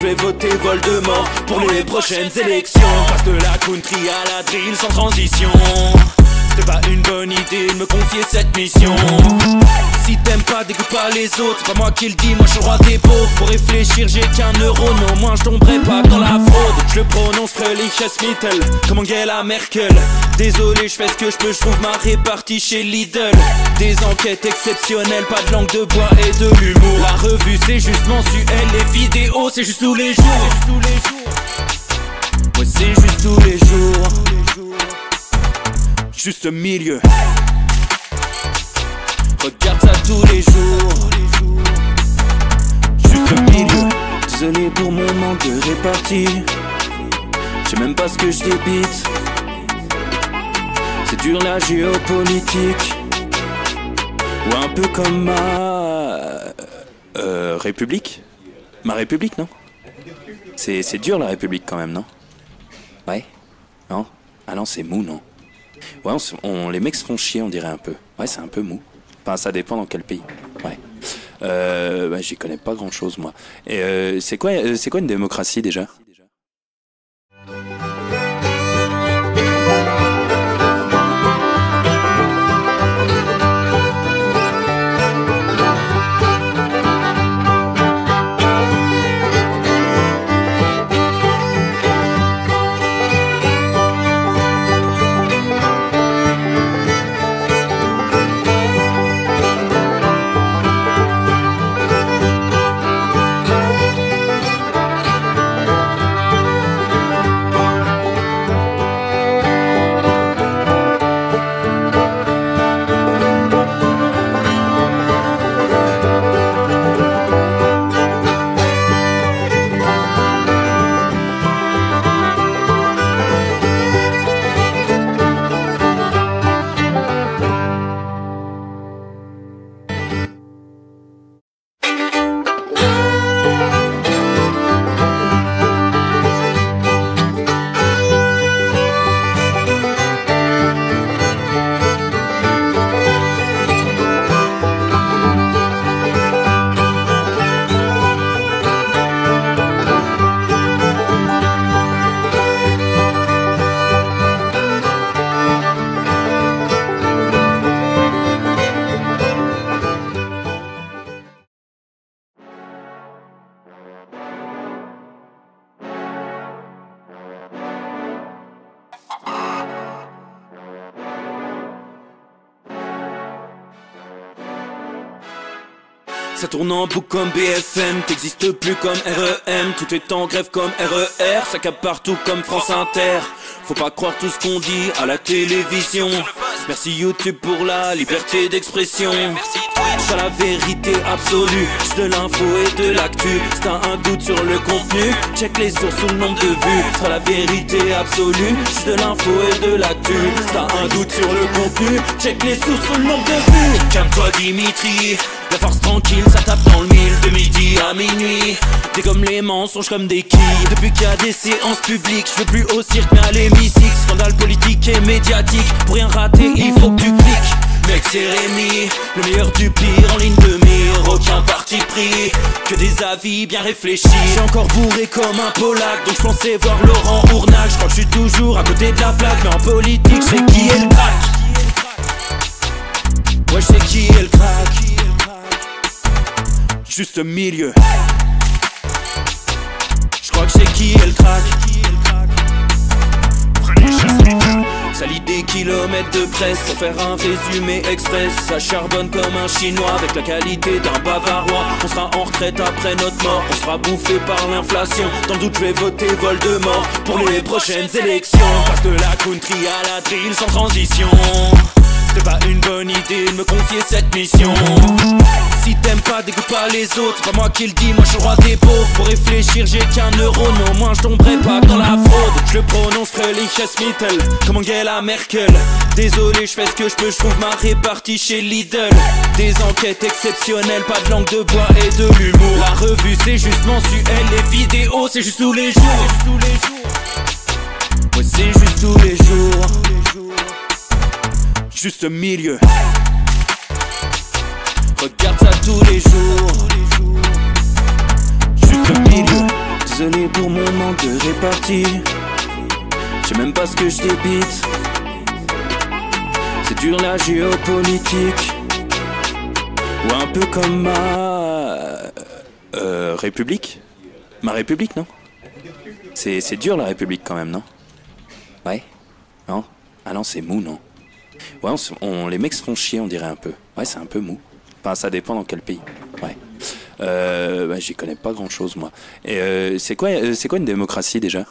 Je vais voter Voldemort pour les prochaines élections. Passe de la country à la drill sans transition. C'était pas une bonne idée de me confier cette mission. Si t'aimes pas, dégoûte pas les autres. C'est pas moi qui le dis, moi je suis le roi des pauvres. Pour réfléchir j'ai qu'un euro, mais au moins je tomberai pas dans la fraude. Je le prononce Fröhliches Mittel, comme Angela Merkel. Désolé, je fais ce que je peux, je trouve ma répartie chez Lidl. Des enquêtes exceptionnelles, pas de langue de bois et de l'humour. La revue c'est juste mensuel, les vidéos c'est juste tous les jours. Ouais, c'est juste tous les jours. Juste milieu. Regarde ça tous les jours. Juste milieu. Désolé pour mon manque de répartie. Je sais même pas ce que je débite. C'est dur la géopolitique. Ou un peu comme ma... République. Ma République, non? C'est dur la République quand même, non? Ouais? Non? Ah non, c'est mou, non? Ouais, les mecs se font chier, on dirait un peu. Ouais, c'est un peu mou. Enfin, ça dépend dans quel pays. Ouais. Bah, j'y connais pas grand chose, moi. Et c'est quoi une démocratie déjà? Ça tourne en boucle comme BFM, t'existes plus comme REM. Tout est en grève comme RER, ça capte partout comme France Inter. Faut pas croire tout ce qu'on dit à la télévision. Merci YouTube pour la liberté d'expression. C'est pas la vérité absolue, c'est de l'info et de l'actu. Si t'as un doute sur le contenu, check les sources ou le nombre de vues. C'est pas la vérité absolue, c'est de l'info et de l'actu. Si t'as un doute sur le contenu, check les sources ou le nombre de vues. Calme-toi Dimitri, la force tranquille, ça tape dans le mille. De midi à minuit, t'es comme les mensonges comme des quilles. Depuis qu'il y a des séances publiques, je veux plus au cirque mais à l'hémicycle. Scandale politique et médiatique, pour rien rater il faut que tu cliques. Mec c'est Rémi, le meilleur du pire en ligne de mire. Aucun parti pris, que des avis bien réfléchis. J'ai encore bourré comme un Polac, donc je pensais voir Laurent Ournac. Je crois que je suis toujours à côté de la plaque, mais en politique c'est qui est le crack. Ouais je sais qui est le crack. Juste milieu. Je crois que c'est qui est le crack. Ça lit des kilomètres de presse pour faire un résumé express. Ça charbonne comme un chinois avec la qualité d'un bavarois. On sera en retraite après notre mort, on sera bouffé par l'inflation. Dans le doute je vais voter Voldemort pour les prochaines élections. Passe de la country à la drill sans transition. C'était pas une bonne idée de me confier cette mission. Si t'aimes pas, dégoûte pas les autres. C'est pas moi qui le dis, moi je suis le roi des pauvres. Pour réfléchir j'ai qu'un euro, mais au moins je tomberai pas dans la fraude. Je le prononce Fröhliches Mittel, comme Angela Merkel. Désolé, je fais ce que je peux, je trouve ma répartie chez Lidl. Des enquêtes exceptionnelles, pas de langue de bois et de l'humour. La revue c'est juste mensuel, les vidéos c'est juste tous les jours. Ouais c'est juste tous les jours. Juste milieu. Regarde ça tous les jours. Juste milieu. Désolé pour mon manque de répartie. Je sais même pas ce que je débite. C'est dur la géopolitique. Ou un peu comme ma... République. Ma République, non? C'est dur la République quand même, non? Ouais? Non? Ah non, c'est mou, non? Ouais, les mecs se font chier, on dirait un peu. Ouais, c'est un peu mou. Enfin, ça dépend dans quel pays. Ouais. Bah, j'y connais pas grand chose, moi. Et c'est quoi une démocratie déjà?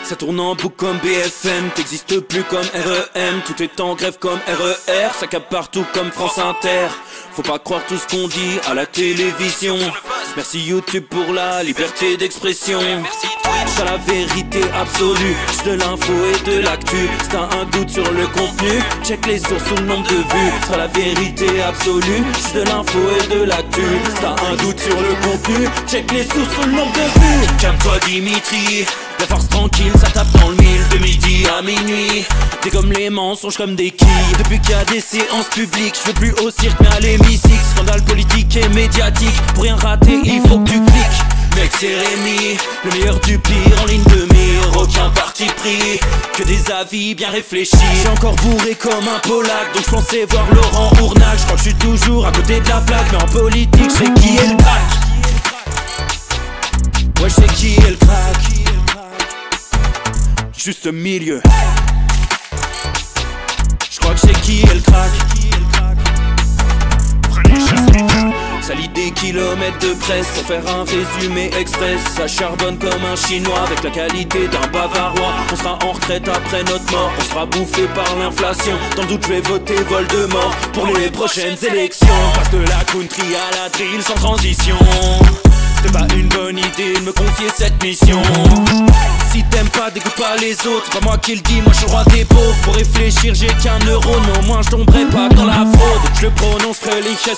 Ça tourne en boucle comme BFM, t'existes plus comme REM. Tout est en grève comme RER, ça capte partout comme France Inter. Faut pas croire tout ce qu'on dit à la télévision. Merci YouTube pour la liberté d'expression. C'est la vérité absolue, c'est de l'info et de l'actu. Si t'as un doute sur le contenu, check les sources ou le nombre de vues. C'est la vérité absolue, c'est de l'info et de l'actu. Si t'as un doute sur le contenu, check les sources ou le nombre de vues. Calme-toi Dimitri, la force tranquille, ça tape dans le mille. De midi à minuit, t'es comme les mensonges comme des quilles. Depuis qu'il y a des séances publiques, je veux plus au cirque mais à l'hémicycle. Scandale politique et médiatique, pour rien rater il faut que tu cliques. Mec c'est Rémi, le meilleur du pire en ligne de mire. Aucun parti pris, que des avis bien réfléchis. J'ai encore bourré comme un Polac, donc je pensais voir Laurent Ournac. Je crois que je suis toujours à côté de la plaque, mais en politique c'est qui est le crack. Ouais je sais qui est le crack. Juste milieu. Je crois que c'est qui est le crack. Ça lit des kilomètres de presse pour faire un résumé express. Ça charbonne comme un chinois avec la qualité d'un bavarois. On sera en retraite après notre mort, on sera bouffé par l'inflation. Dans le doute je vais voter Voldemort pour les prochaines élections. Passe de la country à la drill sans transition. C'était pas une bonne idée de me confier cette mission. Si t'aimes pas, dégoûte pas les autres. C'est pas moi qui le dis, moi je suis le roi des pauvres. Pour réfléchir, j'ai qu'un euro, mais au moins je tomberai pas dans la fraude. Je le prononce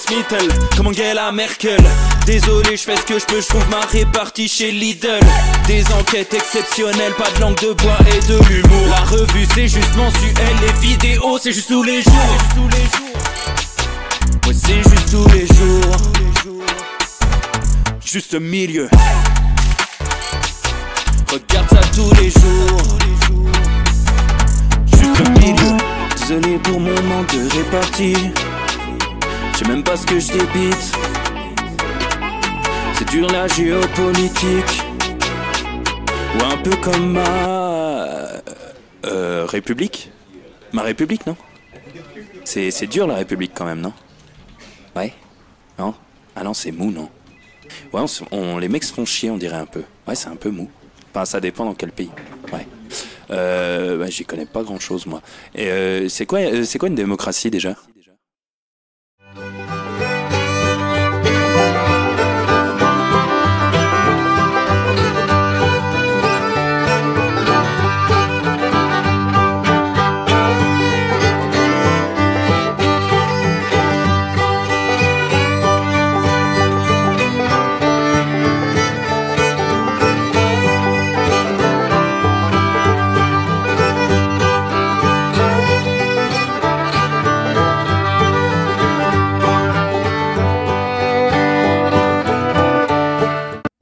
Mittel, comme Angela Merkel. Désolé, je fais ce que je peux, je trouve ma répartie chez Lidl. Des enquêtes exceptionnelles, pas de langue de bois et de l'humour. La revue c'est juste mensuel, les vidéos c'est juste tous les jours. Ouais c'est juste tous les jours. Juste milieu. Regarde ça tous les jours. Juste milieu. Désolé pour mon manque de répartie. Je sais même pas ce que je débite. C'est dur la géopolitique. Ou un peu comme ma... République. Ma République, non? C'est dur la République quand même, non? Ouais? Non? Ah non, c'est mou, non? Ouais, les mecs se font chier, on dirait un peu. Ouais, c'est un peu mou. Enfin, ça dépend dans quel pays. Ouais. Bah, j'y connais pas grand chose, moi. Et c'est quoi une démocratie déjà?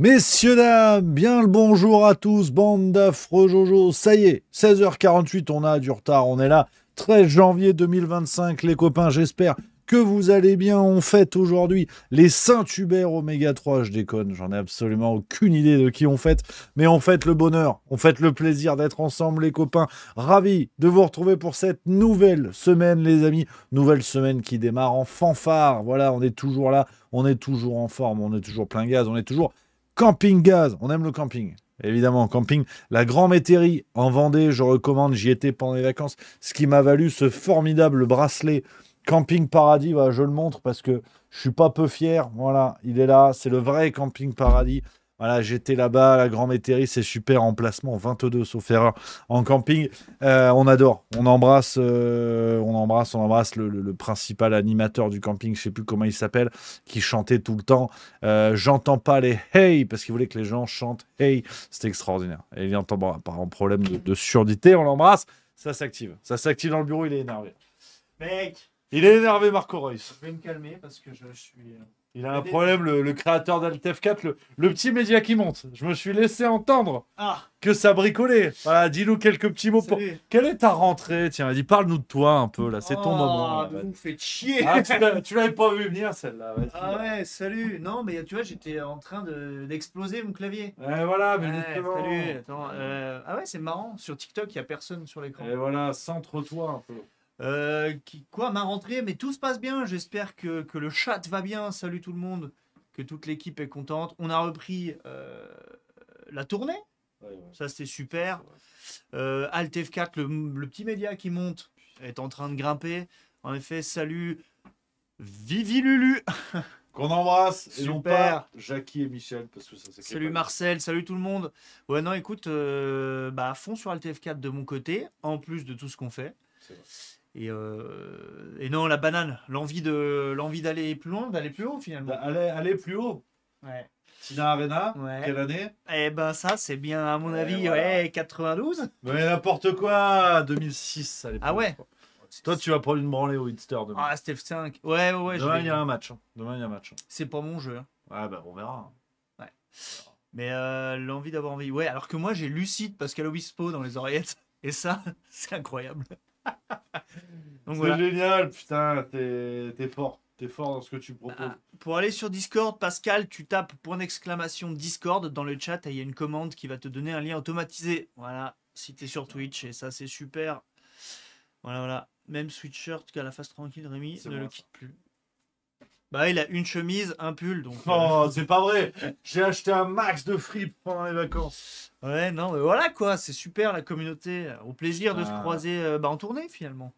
Messieurs, dames, bien le bonjour à tous, bande d'affreux Jojo. Ça y est, 16h48, on a du retard, on est là. 13 janvier 2025, les copains, j'espère que vous allez bien. On fête aujourd'hui les Saint-Hubert Oméga 3, je déconne, j'en ai absolument aucune idée de qui on fête, mais on fête le bonheur, on fête le plaisir d'être ensemble, les copains. Ravi de vous retrouver pour cette nouvelle semaine, les amis. Nouvelle semaine qui démarre en fanfare. Voilà, on est toujours là, on est toujours en forme, on est toujours plein gaz, on est toujours camping gaz. On aime le camping. Évidemment, camping. La Grand Métairie en Vendée, je recommande, j'y étais pendant les vacances, ce qui m'a valu ce formidable bracelet Camping Paradis. Voilà, je le montre parce que je suis pas peu fier. Voilà, il est là, c'est le vrai Camping Paradis. Voilà, j'étais là-bas, la Grand Métairie, c'est super, emplacement 22 sauf erreur en camping. On adore, on embrasse le principal animateur du camping, je sais plus comment il s'appelle, qui chantait tout le temps. J'entends pas les hey parce qu'il voulait que les gens chantent hey, c'était extraordinaire. Et il entend par un problème de surdité, on l'embrasse, ça s'active dans le bureau, il est énervé. Mec, Il est énervé, Marco Reus. je vais me calmer parce que je suis. Il a un problème, le créateur d'Altef 4, le petit média qui monte. Je me suis laissé entendre que ça bricolait. Voilà, dis-nous quelques petits mots. Quelle est ta rentrée? Tiens, vas-y, parle-nous de toi un peu, là. C'est ton moment. Là, vous me faites chier. Ah, tu l'avais pas vu venir, celle-là. Ah ouais, salut. Non, mais tu vois, j'étais en train d'exploser mon clavier. Et voilà, mais Ouais, justement. salut. Attends, ah ouais, c'est marrant. Sur TikTok, il n'y a personne sur l'écran. Et voilà, centre-toi un peu. Quoi, ma rentrée? Mais tout se passe bien. J'espère que le chat va bien. Salut tout le monde. Que toute l'équipe est contente. On a repris la tournée. Ouais. Ça, c'était super. Alt F4, le petit média qui monte, est en train de grimper. En effet, salut Vivi Lulu. Qu'on embrasse. Et non Super. pas Jackie et Michel, parce que ça c'est. Salut Marcel, salut tout le monde. Ouais, non, écoute, à fond sur Alt F4 de mon côté, en plus de tout ce qu'on fait. C'est vrai. Et non, la banane, l'envie d'aller plus loin, d'aller plus haut finalement. Allez plus haut. Ouais. Tina Arena, Ouais. quelle année? Eh ben ça, c'est bien à mon avis, voilà. ouais, 92. Mais n'importe quoi, 2006 à l'époque. Ah ouais. Toi, tu vas prendre une branlée au Hitster demain. Ah, Steph 5. Ouais, Demain, il y a un match. Demain, il y a un match. C'est pas mon jeu. Ouais, bah, on verra. Mais l'envie d'avoir envie. Ouais, alors que moi, j'ai Lucide Pascal Obispo dans les oreillettes. Et ça, c'est incroyable. Donc C'est voilà. génial, putain, t'es fort. T'es fort dans ce que tu proposes. Pour aller sur Discord, Pascal, tu tapes Discord dans le chat et il y a une commande qui va te donner un lien automatisé. Voilà, si t'es sur Twitch et ça, c'est super. Voilà. Même sweatshirt qu'à la face tranquille, Rémi ne le quitte plus. Bah, il a une chemise, un pull, donc. Oh, c'est pas vrai. J'ai acheté un max de fripes pendant les vacances. Ouais, non, mais voilà quoi, c'est super la communauté. Au plaisir de se croiser en tournée finalement.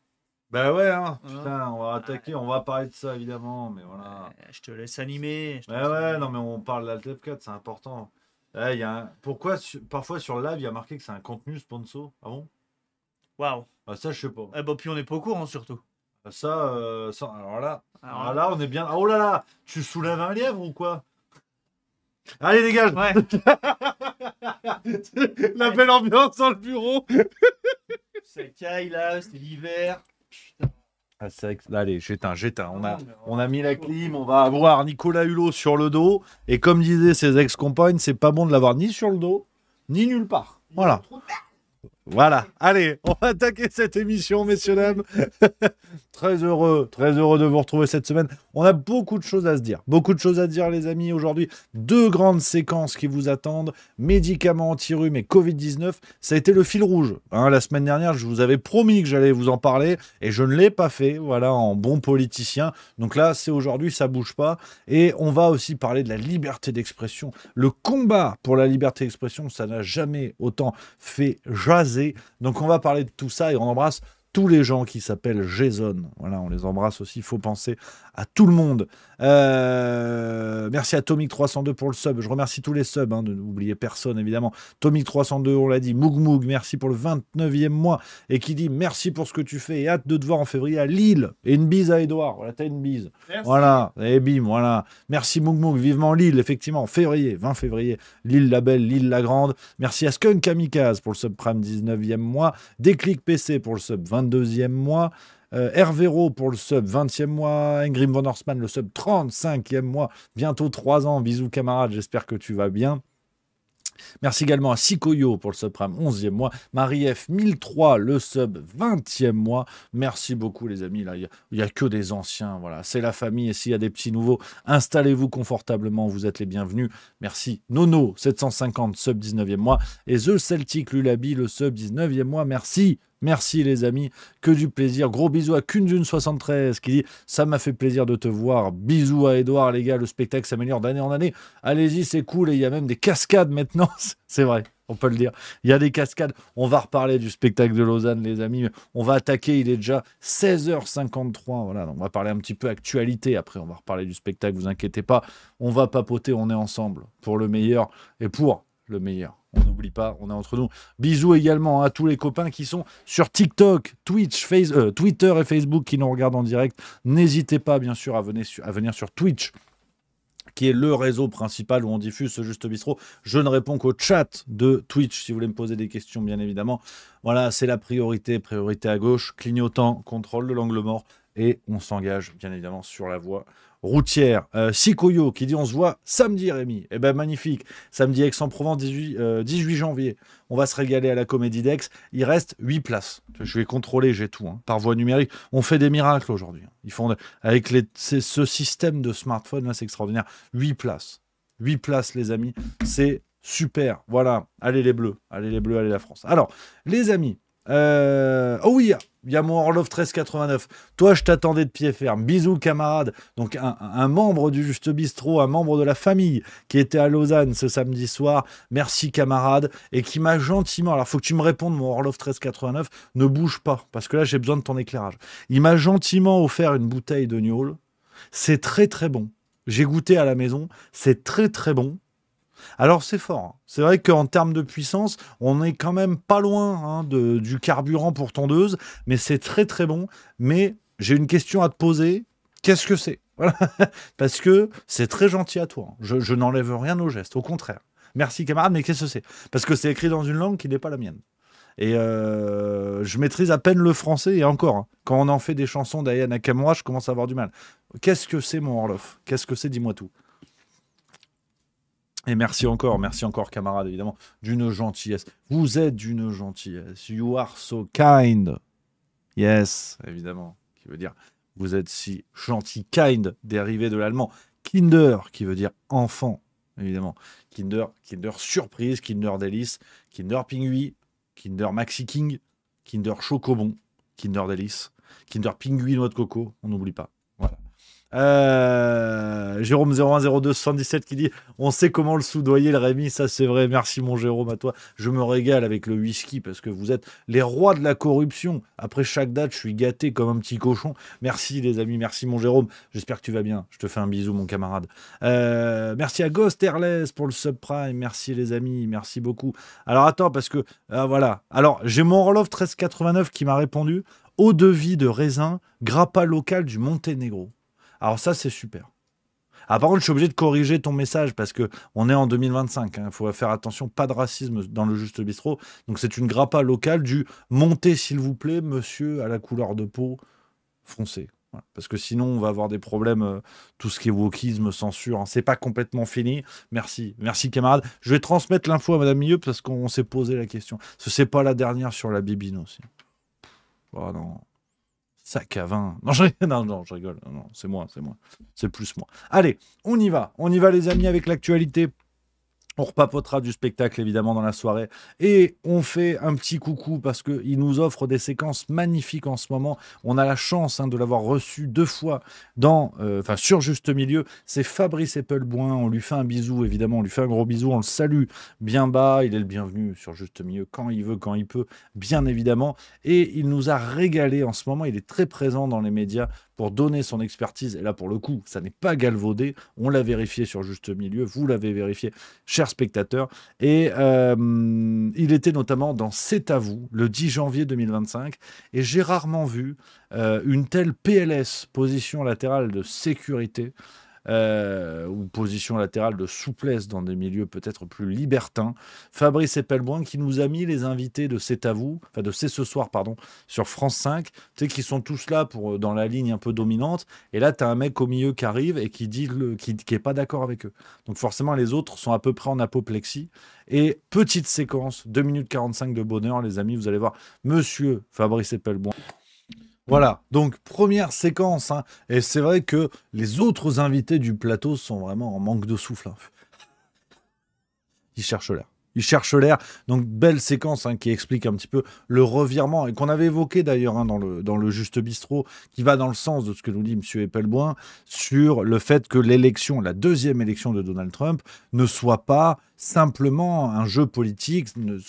Bah ouais, hein. Putain, on va attaquer, on va parler de ça évidemment, mais voilà. Je te laisse animer. Ouais, non, mais on parle d'Altef 4, c'est important. Ouais, Pourquoi parfois sur live, il y a marqué que c'est un contenu sponsor? Ah bon? Waouh. Ah, ça, je sais pas. Eh bah, puis on n'est pas au courant surtout. Ça, alors là, on est bien. Oh là là, tu soulèves un lièvre ou quoi? Allez, dégage! Ouais. La belle ambiance dans le bureau. C'est caille là, c'est l'hiver. Putain. Ah, c'est vrai que... Allez, j'éteins. On a mis la clim, on va avoir Nicolas Hulot sur le dos. Et comme disaient ses ex-compagnes, c'est pas bon de l'avoir ni sur le dos, ni nulle part. Voilà. Voilà, allez, on va attaquer cette émission, messieurs, dames. Très heureux de vous retrouver cette semaine. On a beaucoup de choses à se dire. Beaucoup de choses à dire, les amis, aujourd'hui. 2 grandes séquences qui vous attendent. Médicaments anti-rhume et Covid-19. Ça a été le fil rouge. Hein, la semaine dernière, je vous avais promis que j'allais vous en parler et je ne l'ai pas fait, voilà, en bon politicien. Donc là, c'est aujourd'hui, ça bouge pas. Et on va aussi parler de la liberté d'expression. Le combat pour la liberté d'expression, ça n'a jamais autant fait jaser. Donc on va parler de tout ça et on embrasse tous les gens qui s'appellent Jason. Voilà, on les embrasse aussi. Il faut penser à tout le monde. Merci à Tomic302 pour le sub. Je remercie tous les subs. Ne n'oubliez personne, évidemment. Tomic302, on l'a dit. Moug, merci pour le 29e mois. Et qui dit merci pour ce que tu fais. Et hâte de te voir en février à Lille. Et une bise à Edouard. Voilà, t'as une bise. Merci. Voilà. Et bim, voilà. Merci Moug. Vivement Lille, effectivement. Février, 20 février. Lille la belle, Lille la grande. Merci à Skunk Kamikaze pour le subprime 19e mois. Déclic PC pour le sub 22e mois. Hervéro pour le sub 20e mois. Ingrim Von Horstmann, le sub 35e mois. Bientôt 3 ans. Bisous camarade, j'espère que tu vas bien. Merci également à Sikoyo pour le subprime 11e mois. Marie-F 1003, le sub 20e mois. Merci beaucoup les amis. Là, il n'y a que des anciens. Voilà, c'est la famille. Et s'il y a des petits nouveaux, installez-vous confortablement. Vous êtes les bienvenus. Merci. Nono 750, sub 19e mois. Et The Celtic Lulabi, le sub 19e mois. Merci. Merci les amis, que du plaisir. Gros bisous à Kundun73 qui dit « Ça m'a fait plaisir de te voir. Bisous à Edouard les gars, le spectacle s'améliore d'année en année. Allez-y, c'est cool et il y a même des cascades maintenant. » C'est vrai, on peut le dire. Il y a des cascades. On va reparler du spectacle de Lausanne les amis. On va attaquer, il est déjà 16h53. Voilà, donc on va parler un petit peu actualité. Après, on va reparler du spectacle, vous inquiétez pas. On va papoter, on est ensemble pour le meilleur et pour le meilleur. On n'oublie pas, on est entre nous. Bisous également à tous les copains qui sont sur TikTok, Twitch, Twitter et Facebook qui nous regardent en direct. N'hésitez pas, bien sûr, à venir sur Twitch, qui est le réseau principal où on diffuse ce Juste Bistrot. Je ne réponds qu'au chat de Twitch, si vous voulez me poser des questions, bien évidemment. Voilà, c'est la priorité à gauche, clignotant, contrôle de l'angle mort, et on s'engage, bien évidemment, sur la voie routière. Sikoyo qui dit on se voit samedi Rémi. Eh ben magnifique. Samedi Aix-en-Provence 18 janvier. On va se régaler à la Comédie d'Aix. Il reste 8 places. Je vais contrôler, j'ai tout. Par voie numérique. On fait des miracles aujourd'hui. Ils font avec ce système de smartphone là, c'est extraordinaire. 8 places. 8 places les amis. C'est super. Voilà. Allez les bleus. Allez les bleus, allez la France. Alors, les amis. Oh oui, il y a mon Orlov 1389. Toi, je t'attendais de pied ferme. Bisous, camarade. Donc, un membre du Juste Bistrot, un membre de la famille qui était à Lausanne ce samedi soir. Merci, camarade. Et qui m'a gentiment... Alors, il faut que tu me répondes, mon Orlov 1389. Ne bouge pas, parce que là, j'ai besoin de ton éclairage. Il m'a gentiment offert une bouteille de gnôle. C'est très, très bon. J'ai goûté à la maison. C'est très, très bon. Alors c'est fort, c'est vrai qu'en termes de puissance, on est quand même pas loin du carburant pour tondeuse, mais c'est très très bon. Mais j'ai une question à te poser, qu'est-ce que c'est? Voilà. Parce que c'est très gentil à toi, je n'enlève rien au geste, au contraire. Merci camarade, mais qu'est-ce que c'est? Parce que c'est écrit dans une langue qui n'est pas la mienne. Et je maîtrise à peine le français, et encore, quand on en fait des chansons d'Aya Nakamura, je commence à avoir du mal. Qu'est-ce que c'est mon Orloff? Qu'est-ce que c'est? Dis-moi tout. Et merci encore, camarade, évidemment, d'une gentillesse. Vous êtes d'une gentillesse. You are so kind. Yes, évidemment, qui veut dire vous êtes si gentil. Kind, dérivé de l'allemand. Kinder, qui veut dire enfant, évidemment. Kinder surprise, Kinder délice, Kinder pingui, Kinder maxi king, Kinder chocobon, Kinder délice, Kinder pingui noix de coco, on n'oublie pas. Voilà. Jérôme 010277 qui dit on sait comment le soudoyer le Rémi, ça c'est vrai. Merci mon Jérôme, à toi. Je me régale avec le whisky parce que vous êtes les rois de la corruption. Après chaque date je suis gâté comme un petit cochon. Merci les amis, merci mon Jérôme, j'espère que tu vas bien. Je te fais un bisou mon camarade. Merci à Ghost Airless pour le subprime. Merci les amis, merci beaucoup. Alors attends parce que voilà, alors j'ai mon Orlov 1389 qui m'a répondu eau de vie de raisin grappa local du Monténégro. Alors ça, c'est super. Ah, par contre, je suis obligé de corriger ton message parce qu'on est en 2025. Il faut faire attention, pas de racisme dans le Juste Bistrot. Donc c'est une grappa locale du « Montez, s'il vous plaît, monsieur, à la couleur de peau foncé ». Voilà. Parce que sinon, on va avoir des problèmes, tout ce qui est wokisme, censure. C'est pas complètement fini. Merci. Merci, camarade. Je vais transmettre l'info à Madame Milieu parce qu'on s'est posé la question. Parce que c'est pas la dernière sur la bibine aussi. Oh non. Sac à vin. Non, je rigole. Non, c'est moi. C'est plus moi. Allez, on y va les amis avec l'actualité. On repapotera du spectacle évidemment dans la soirée et on fait un petit coucou parce qu'il nous offre des séquences magnifiques en ce moment. On a la chance de l'avoir reçu 2 fois sur Juste Milieu. C'est Fabrice Eppelboin. On lui fait un bisou évidemment, on lui fait un gros bisou, on le salue bien bas. Il est le bienvenu sur Juste Milieu quand il veut, quand il peut, bien évidemment. Et il nous a régalé en ce moment. Il est très présent dans les médias pour donner son expertise. Et là, pour le coup, ça n'est pas galvaudé. On l'a vérifié sur Juste Milieu. Vous l'avez vérifié, chers spectateurs. Et il était notamment dans C'est à vous, le 10 janvier 2025. Et j'ai rarement vu une telle PLS, position latérale de sécurité, ou position latérale de souplesse dans des milieux peut-être plus libertins. Fabrice Epelboin qui nous a mis les invités de C'est à vous, enfin de C'est ce soir, pardon, sur France 5, tu sais, qui sont tous là pour, dans la ligne un peu dominante. Et là, tu as un mec au milieu qui arrive et qui dit qui est pas d'accord avec eux. Donc forcément, les autres sont à peu près en apoplexie. Et petite séquence, 2 minutes 45 de bonheur, les amis, vous allez voir Monsieur Fabrice Epelboin. Voilà, donc première séquence, hein, et c'est vrai que les autres invités du plateau sont vraiment en manque de souffle. Hein. Ils cherchent l'air. Ils cherchent l'air. Donc belle séquence, hein, qui explique un petit peu le revirement, et qu'on avait évoqué d'ailleurs, hein, dans le Juste Bistrot, qui va dans le sens de ce que nous dit M. Epelboin, sur le fait que l'élection, la deuxième élection de Donald Trump, ne soit pas simplement un jeu politique,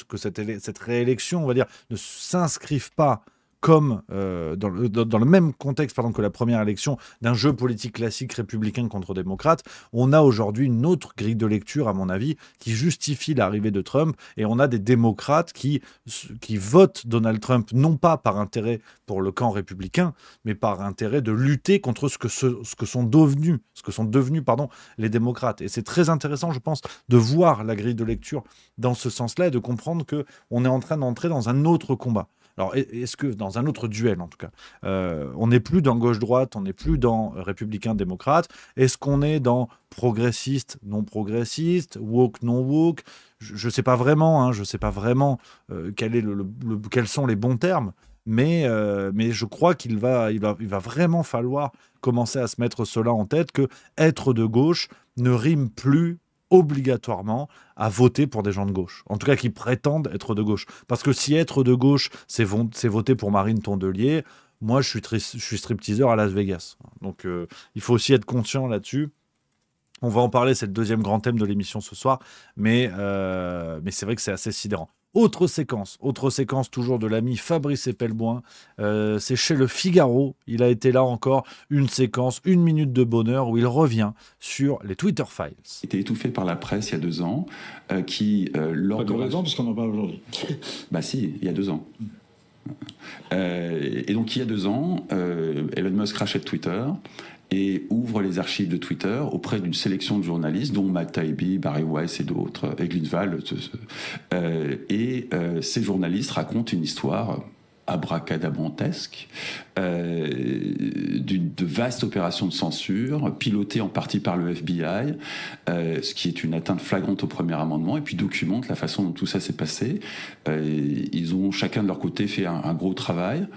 que cette réélection, on va dire, ne s'inscrive pas comme dans le même contexte, pardon, que la première élection d'un jeu politique classique républicain contre démocrate. On a aujourd'hui une autre grille de lecture, à mon avis, qui justifie l'arrivée de Trump, et on a des démocrates qui votent Donald Trump non pas par intérêt pour le camp républicain, mais par intérêt de lutter contre ce que sont devenus les démocrates. Et c'est très intéressant, je pense, de voir la grille de lecture dans ce sens-là et de comprendre qu'on est en train d'entrer dans un autre combat. Alors, est-ce que, dans un autre duel en tout cas, on n'est plus dans gauche-droite, on n'est plus dans républicain-démocrate, est-ce qu'on est dans progressiste, non-progressiste, woke, non-woke? Je ne sais pas vraiment, hein, quels sont les bons termes, mais je crois qu'il va vraiment falloir commencer à se mettre cela en tête, que être de gauche ne rime plus obligatoirement à voter pour des gens de gauche. En tout cas, qui prétendent être de gauche. Parce que si être de gauche, c'est voter pour Marine Tondelier, moi, je suis stripteaseur à Las Vegas. Donc, il faut aussi être conscient là-dessus. On va en parler, c'est le deuxième grand thème de l'émission ce soir, mais c'est vrai que c'est assez sidérant. Autre séquence toujours de l'ami Fabrice Epelboin, c'est chez Le Figaro. Il a été là encore, une séquence, 1 minute de bonheur, où il revient sur les Twitter Files. Il était étouffé par la presse il y a 2 ans, qui, lors de... Pas complètement, puisqu'on en parle aujourd'hui. Bah si, il y a 2 ans. Et donc il y a 2 ans, Elon Musk rachète Twitter et ouvre les archives de Twitter auprès d'une sélection de journalistes, dont Matt Taibbi, Barry Weiss et d'autres, et Glynval. Ces journalistes racontent une histoire abracadabrantesque, de vastes opérations de censure, pilotées en partie par le FBI, ce qui est une atteinte flagrante au premier amendement, et puis documente la façon dont tout ça s'est passé. Ils ont chacun de leur côté fait un gros travail,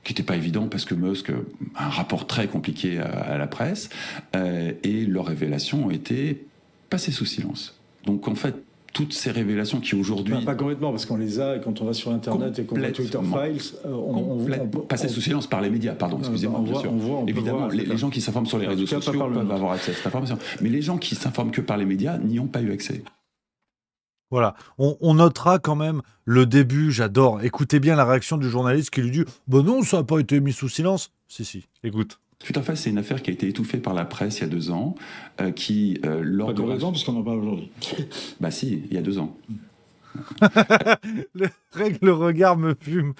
qui n'était pas évident parce que Musk a un rapport très compliqué à la presse, et leurs révélations ont été passées sous silence. Donc en fait, toutes ces révélations qui aujourd'hui... Pas complètement, parce qu'on les a, et quand on va sur Internet et qu'on voit Twitter Files, passées sous silence par les médias, pardon, excusez-moi, bien sûr. Évidemment, les gens qui s'informent sur les réseaux sociaux peuvent avoir accès à cette information. Mais les gens qui s'informent que par les médias n'y ont pas eu accès. Voilà, on notera quand même le début, j'adore. Écoutez bien la réaction du journaliste qui lui dit « Ben non, ça n'a pas été mis sous silence. » Si, écoute. Twitter Files, c'est une affaire qui a été étouffée par la presse il y a 2 ans, qui, lors de... Pas complètement, puisqu'on en parle aujourd'hui. Bah si, il y a 2 ans. Le regard me fume.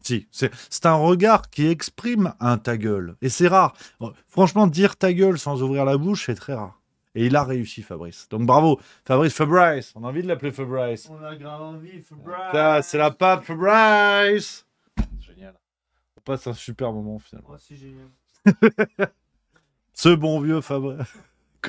Si, c'est un regard qui exprime un ta gueule. Et c'est rare. Franchement, dire ta gueule sans ouvrir la bouche, c'est très rare. Et il a réussi, Fabrice. Donc bravo, Fabrice. On a envie de l'appeler Fabrice. On a grave envie, Fabrice. C'est la patte, Fabrice. Génial. On passe un super moment, finalement. Oh, c'est génial. Ce bon vieux Fabrice.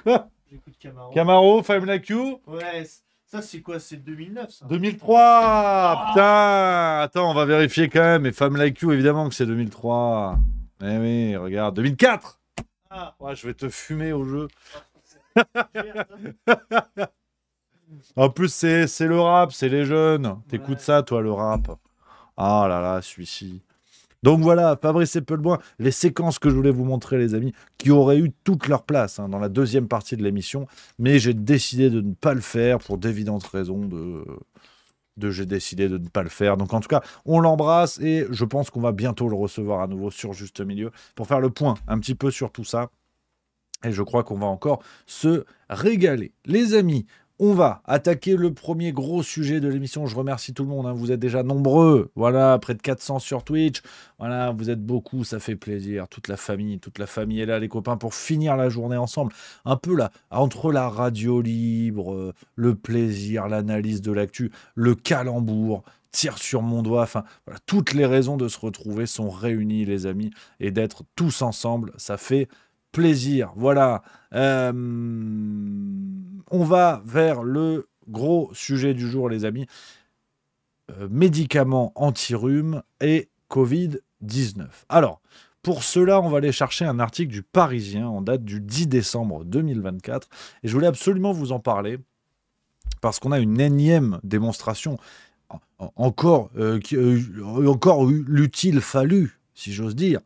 Quoi? J'écoute Camaro. Camaro, Femme Like You. Ouais, ça c'est quoi? C'est 2009 ça? 2003. Putain. Attends, on va vérifier quand même. Et Femme Like You, évidemment que c'est 2003. Eh oui, regarde, 2004. Ouais, je vais te fumer au jeu. En plus, c'est le rap, c'est les jeunes. T'écoutes ça, toi, le rap. Ah là là, celui-ci. Donc voilà, Fabrice Epelboin, les séquences que je voulais vous montrer, les amis, qui auraient eu toute leur place, hein, dans la deuxième partie de l'émission, mais j'ai décidé de ne pas le faire pour d'évidentes raisons j'ai décidé de ne pas le faire. Donc en tout cas, on l'embrasse et je pense qu'on va bientôt le recevoir à nouveau sur Juste Milieu pour faire le point un petit peu sur tout ça. Et je crois qu'on va encore se régaler. Les amis, On va attaquer le premier gros sujet de l'émission. Je remercie tout le monde, hein. Vous êtes déjà nombreux. Voilà, près de 400 sur Twitch. Voilà, vous êtes beaucoup, ça fait plaisir. Toute la famille est là, les copains, pour finir la journée ensemble. Un peu là, entre la radio libre, le plaisir, l'analyse de l'actu, le calembour, tire sur mon doigt. Enfin, voilà, toutes les raisons de se retrouver sont réunies, les amis, et d'être tous ensemble. Ça fait plaisir. Voilà. On va vers le gros sujet du jour, les amis. Médicaments anti-rhume et Covid-19. Alors, pour cela, on va aller chercher un article du Parisien en date du 10 décembre 2024. Et je voulais absolument vous en parler parce qu'on a une énième démonstration. Encore l'utile fallu, si j'ose dire,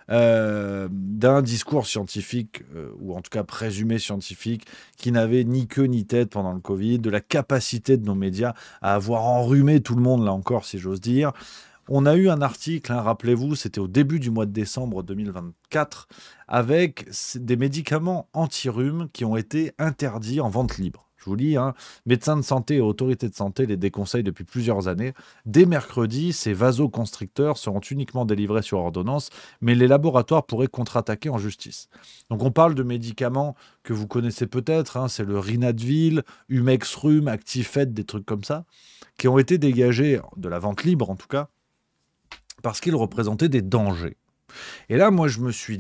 d'un discours scientifique, ou en tout cas présumé scientifique, qui n'avait ni queue ni tête pendant le Covid, de la capacité de nos médias à avoir enrhumé tout le monde, là encore, si j'ose dire. On a eu un article, hein, rappelez-vous, c'était au début du mois de décembre 2024, avec des médicaments anti-rhume qui ont été interdits en vente libre. Je vous lis, hein, médecins de santé et autorités de santé les déconseillent depuis plusieurs années. Dès mercredi, ces vasoconstricteurs seront uniquement délivrés sur ordonnance, mais les laboratoires pourraient contre-attaquer en justice. Donc on parle de médicaments que vous connaissez peut-être, hein, c'est le Rinadvil, Humexrum, Actifed, des trucs comme ça, qui ont été dégagés de la vente libre en tout cas, parce qu'ils représentaient des dangers. Et là, moi, je me suis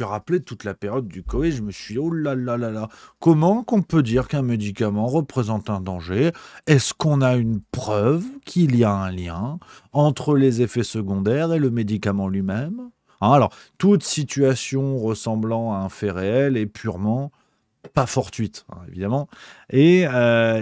rappelé de toute la période du Covid, je me suis dit, oh là là là là, comment qu'on peut dire qu'un médicament représente un danger? Est-ce qu'on a une preuve qu'il y a un lien entre les effets secondaires et le médicament lui-même? Hein, alors, toute situation ressemblant à un fait réel est purement pas fortuite, hein, évidemment. Et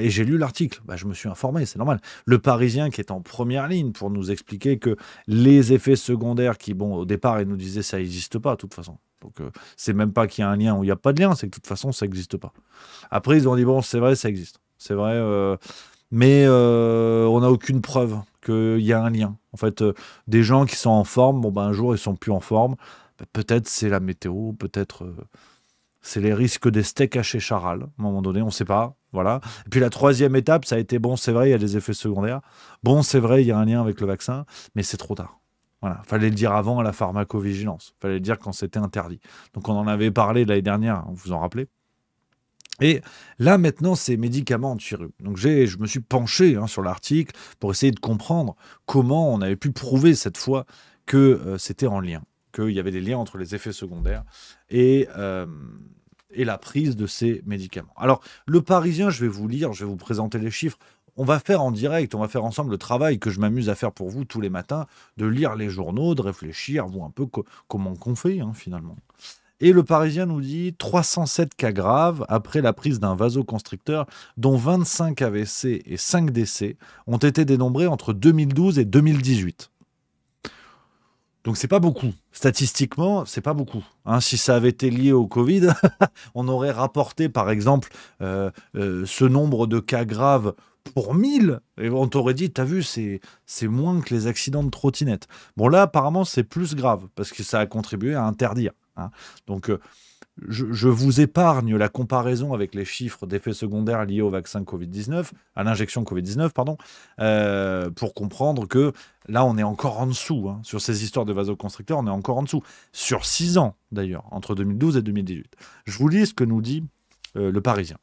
j'ai lu l'article. Bah, je me suis informé, c'est normal. Le Parisien qui est en première ligne pour nous expliquer que les effets secondaires qui, bon, au départ, il nous disait ça n'existe pas, de toute façon. Donc, c'est même pas qu'il y a un lien ou il n'y a pas de lien, c'est que de toute façon, ça n'existe pas. Après, ils ont dit, bon, c'est vrai, ça existe. C'est vrai, mais on n'a aucune preuve qu'il y a un lien. En fait, des gens qui sont en forme, bon, ben, un jour, ils sont plus en forme. Peut-être c'est la météo, peut-être... c'est les risques des steaks hachés Charal. À un moment donné, on ne sait pas. Voilà. Et puis la troisième étape, ça a été, bon, c'est vrai, il y a des effets secondaires. Bon, c'est vrai, il y a un lien avec le vaccin, mais c'est trop tard. Voilà. Fallait le dire avant à la pharmacovigilance. Fallait le dire quand c'était interdit. Donc on en avait parlé l'année dernière, vous vous en rappelez. Et là, maintenant, c'est médicaments anti-rhume. Donc je me suis penché, hein, sur l'article pour essayer de comprendre comment on avait pu prouver cette fois que c'était en lien, qu'il y avait des liens entre les effets secondaires et la prise de ces médicaments. Alors, le Parisien, je vais vous lire, je vais vous présenter les chiffres. On va faire en direct, on va faire ensemble le travail que je m'amuse à faire pour vous tous les matins, de lire les journaux, de réfléchir, voir un peu comment qu'on fait, hein, finalement. Et le Parisien nous dit 307 cas graves après la prise d'un vasoconstricteur, dont 25 AVC et 5 décès ont été dénombrés entre 2012 et 2018. Donc c'est pas beaucoup. Statistiquement, c'est pas beaucoup. Hein, si ça avait été lié au Covid, on aurait rapporté par exemple ce nombre de cas graves pour 1000, et on t'aurait dit, t'as vu, c'est moins que les accidents de trottinette. Bon là, apparemment, c'est plus grave, parce que ça a contribué à interdire. Hein. Donc je vous épargne la comparaison avec les chiffres d'effets secondaires liés au vaccin Covid-19, à l'injection Covid-19, pardon, pour comprendre que là, on est encore en dessous. Hein. Sur ces histoires de vasoconstricteurs, on est encore en dessous. Sur 6 ans, d'ailleurs, entre 2012 et 2018. Je vous lis ce que nous dit le Parisien.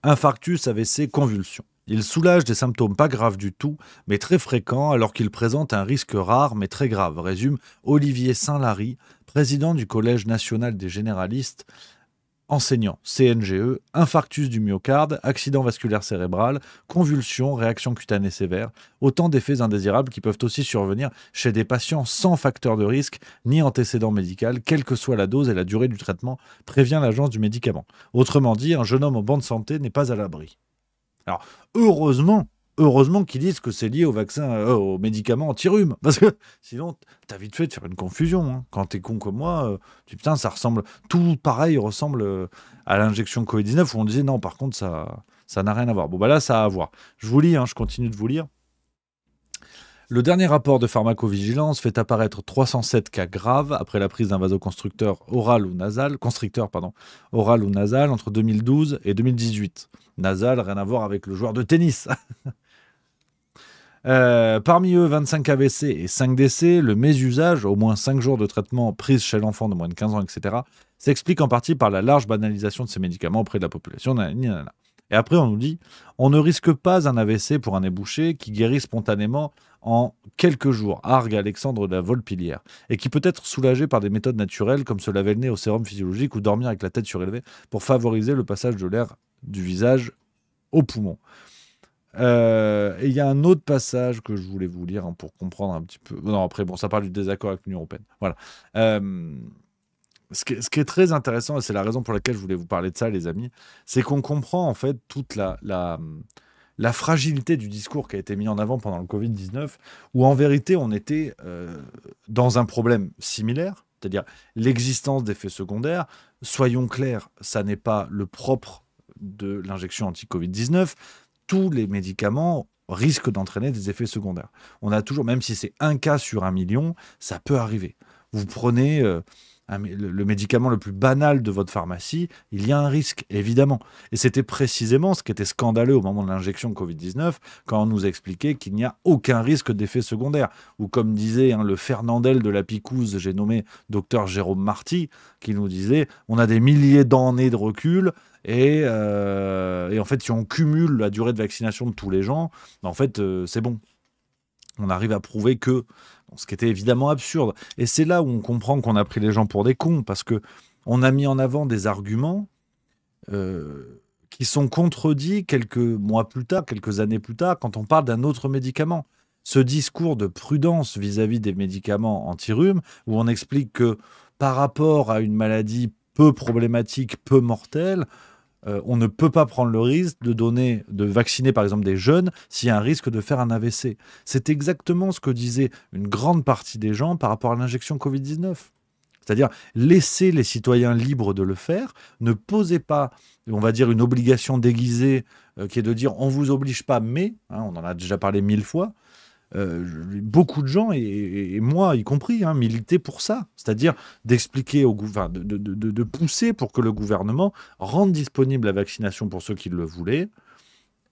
Infarctus, AVC, convulsions. Il soulage des symptômes pas graves du tout, mais très fréquents, alors qu'il présente un risque rare, mais très grave, résume Olivier Saint-Lary, président du Collège national des généralistes, enseignant, CNGE, infarctus du myocarde, accident vasculaire cérébral, convulsions, réaction cutanée sévère, autant d'effets indésirables qui peuvent aussi survenir chez des patients sans facteur de risque ni antécédent médical, quelle que soit la dose et la durée du traitement, prévient l'agence du médicament. Autrement dit, un jeune homme en bonne santé n'est pas à l'abri. Alors, heureusement qu'ils disent que c'est lié au vaccin, aux médicaments anti-rhume. Parce que sinon, t'as vite fait de faire une confusion. Hein. Quand t'es con comme moi, tu putain, ça ressemble, tout pareil ressemble à l'injection Covid-19 où on disait non, par contre, ça n'a rien à voir. Bon, bah là, ça a à voir. Je vous lis, hein, je continue de vous lire. Le dernier rapport de pharmacovigilance fait apparaître 307 cas graves après la prise d'un vasoconstricteur oral ou nasal, oral ou nasal entre 2012 et 2018. Nasal, rien à voir avec le joueur de tennis. Parmi eux, 25 AVC et 5 décès. Le mésusage, au moins 5 jours de traitement pris chez l'enfant de moins de 15 ans, etc., s'explique en partie par la large banalisation de ces médicaments auprès de la population. Nanana. Et après, on nous dit, on ne risque pas un AVC pour un nez bouché qui guérit spontanément en quelques jours, argue Alexandre de la Volpillière, et qui peut être soulagé par des méthodes naturelles comme se laver le nez au sérum physiologique ou dormir avec la tête surélevée pour favoriser le passage de l'air du visage aux poumons. Et il y a un autre passage que je voulais vous lire pour comprendre un petit peu. Non, après, bon, ça parle du désaccord avec l'Union européenne. Voilà. Ce qui est très intéressant, et c'est la raison pour laquelle je voulais vous parler de ça, les amis, c'est qu'on comprend en fait toute la fragilité du discours qui a été mis en avant pendant le Covid-19, où en vérité on était dans un problème similaire, c'est-à-dire l'existence d'effets secondaires. Soyons clairs, ça n'est pas le propre de l'injection anti-Covid-19. Tous les médicaments risquent d'entraîner des effets secondaires. On a toujours, même si c'est un cas sur 1 million, ça peut arriver. Vous prenez le médicament le plus banal de votre pharmacie, il y a un risque, évidemment. Et c'était précisément ce qui était scandaleux au moment de l'injection Covid-19, quand on nous expliquait qu'il n'y a aucun risque d'effet secondaire. Ou comme disait le Fernandel de la picouse, j'ai nommé docteur Jérôme Marty, qui nous disait, on a des milliers d'années de recul, et en fait, si on cumule la durée de vaccination de tous les gens, en fait, c'est bon. On arrive à prouver que, ce qui était évidemment absurde. Et c'est là où on comprend qu'on a pris les gens pour des cons, parce qu'on a mis en avant des arguments qui sont contredits quelques mois plus tard, quelques années plus tard, quand on parle d'un autre médicament. Ce discours de prudence vis-à-vis des médicaments anti-rhume, où on explique que par rapport à une maladie peu problématique, peu mortelle, on ne peut pas prendre le risque de vacciner par exemple des jeunes s'il y a un risque de faire un AVC. C'est exactement ce que disait une grande partie des gens par rapport à l'injection Covid-19. C'est-à-dire laisser les citoyens libres de le faire, ne posez pas, on va dire, une obligation déguisée qui est de dire on ne vous oblige pas, mais, on en a déjà parlé 1000 fois, beaucoup de gens, et moi y compris, militaient pour ça, c'est-à-dire d'expliquer au gouvernement, de pousser pour que le gouvernement rende disponible la vaccination pour ceux qui le voulaient,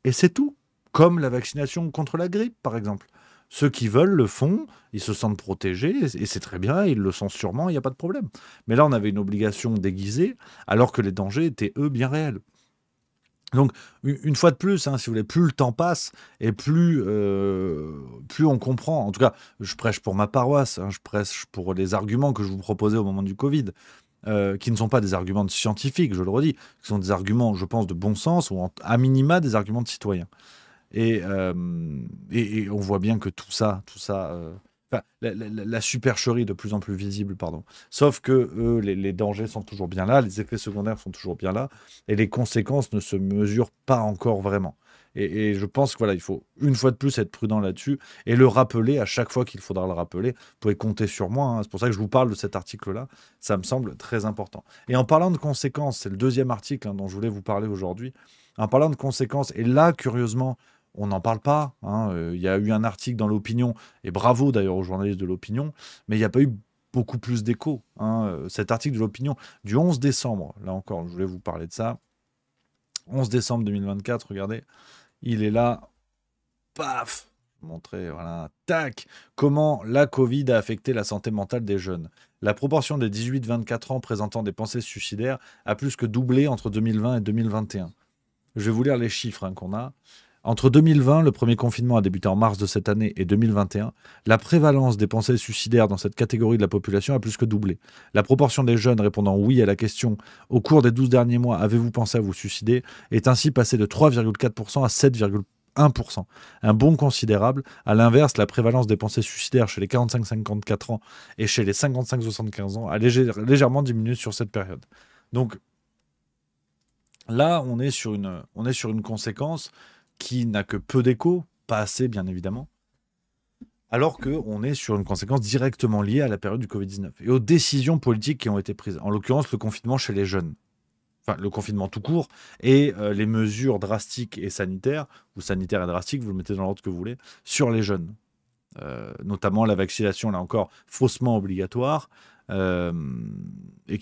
et c'est tout, comme la vaccination contre la grippe par exemple. Ceux qui veulent le font, ils se sentent protégés, et c'est très bien, ils le sont sûrement, il n'y a pas de problème. Mais là on avait une obligation déguisée, alors que les dangers étaient eux bien réels. Donc, une fois de plus, si vous voulez, plus le temps passe et plus on comprend. En tout cas, je prêche pour ma paroisse, je prêche pour les arguments que je vous proposais au moment du Covid, qui ne sont pas des arguments de scientifiques, je le redis, qui sont des arguments, je pense, de bon sens ou à minima des arguments de citoyens. Et on voit bien que tout ça, la supercherie de plus en plus visible, pardon. Sauf que les dangers sont toujours bien là, les effets secondaires sont toujours bien là, et les conséquences ne se mesurent pas encore vraiment. Et je pense que voilà, il faut une fois de plus être prudent là-dessus et le rappeler à chaque fois qu'il faudra le rappeler. Vous pouvez compter sur moi, c'est pour ça que je vous parle de cet article-là, ça me semble très important. Et en parlant de conséquences, c'est le deuxième article dont je voulais vous parler aujourd'hui, en parlant de conséquences, et là, curieusement, on n'en parle pas. Il y a eu un article dans l'Opinion, et bravo d'ailleurs aux journalistes de l'Opinion, mais il n'y a pas eu beaucoup plus d'écho. Cet article de l'Opinion du 11 décembre, là encore, je voulais vous parler de ça. 11 décembre 2024, regardez, il est là, paf, montrer, voilà, tac, comment la Covid a affecté la santé mentale des jeunes. La proportion des 18-24 ans présentant des pensées suicidaires a plus que doublé entre 2020 et 2021. Je vais vous lire les chiffres qu'on a. Entre 2020, le premier confinement a débuté en mars de cette année, et 2021, la prévalence des pensées suicidaires dans cette catégorie de la population a plus que doublé. La proportion des jeunes répondant oui à la question « Au cours des 12 derniers mois, avez-vous pensé à vous suicider ?» est ainsi passée de 3,4% à 7,1%. Un bond considérable. À l'inverse, la prévalence des pensées suicidaires chez les 45-54 ans et chez les 55-75 ans a légèrement diminué sur cette période. Donc là, on est sur une conséquence qui n'a que peu d'écho, pas assez bien évidemment, alors qu'on est sur une conséquence directement liée à la période du Covid-19 et aux décisions politiques qui ont été prises, en l'occurrence le confinement chez les jeunes, enfin le confinement tout court, et les mesures drastiques et sanitaires, ou sanitaires et drastiques, vous le mettez dans l'ordre que vous voulez, sur les jeunes. notamment la vaccination, là encore, faussement obligatoire, et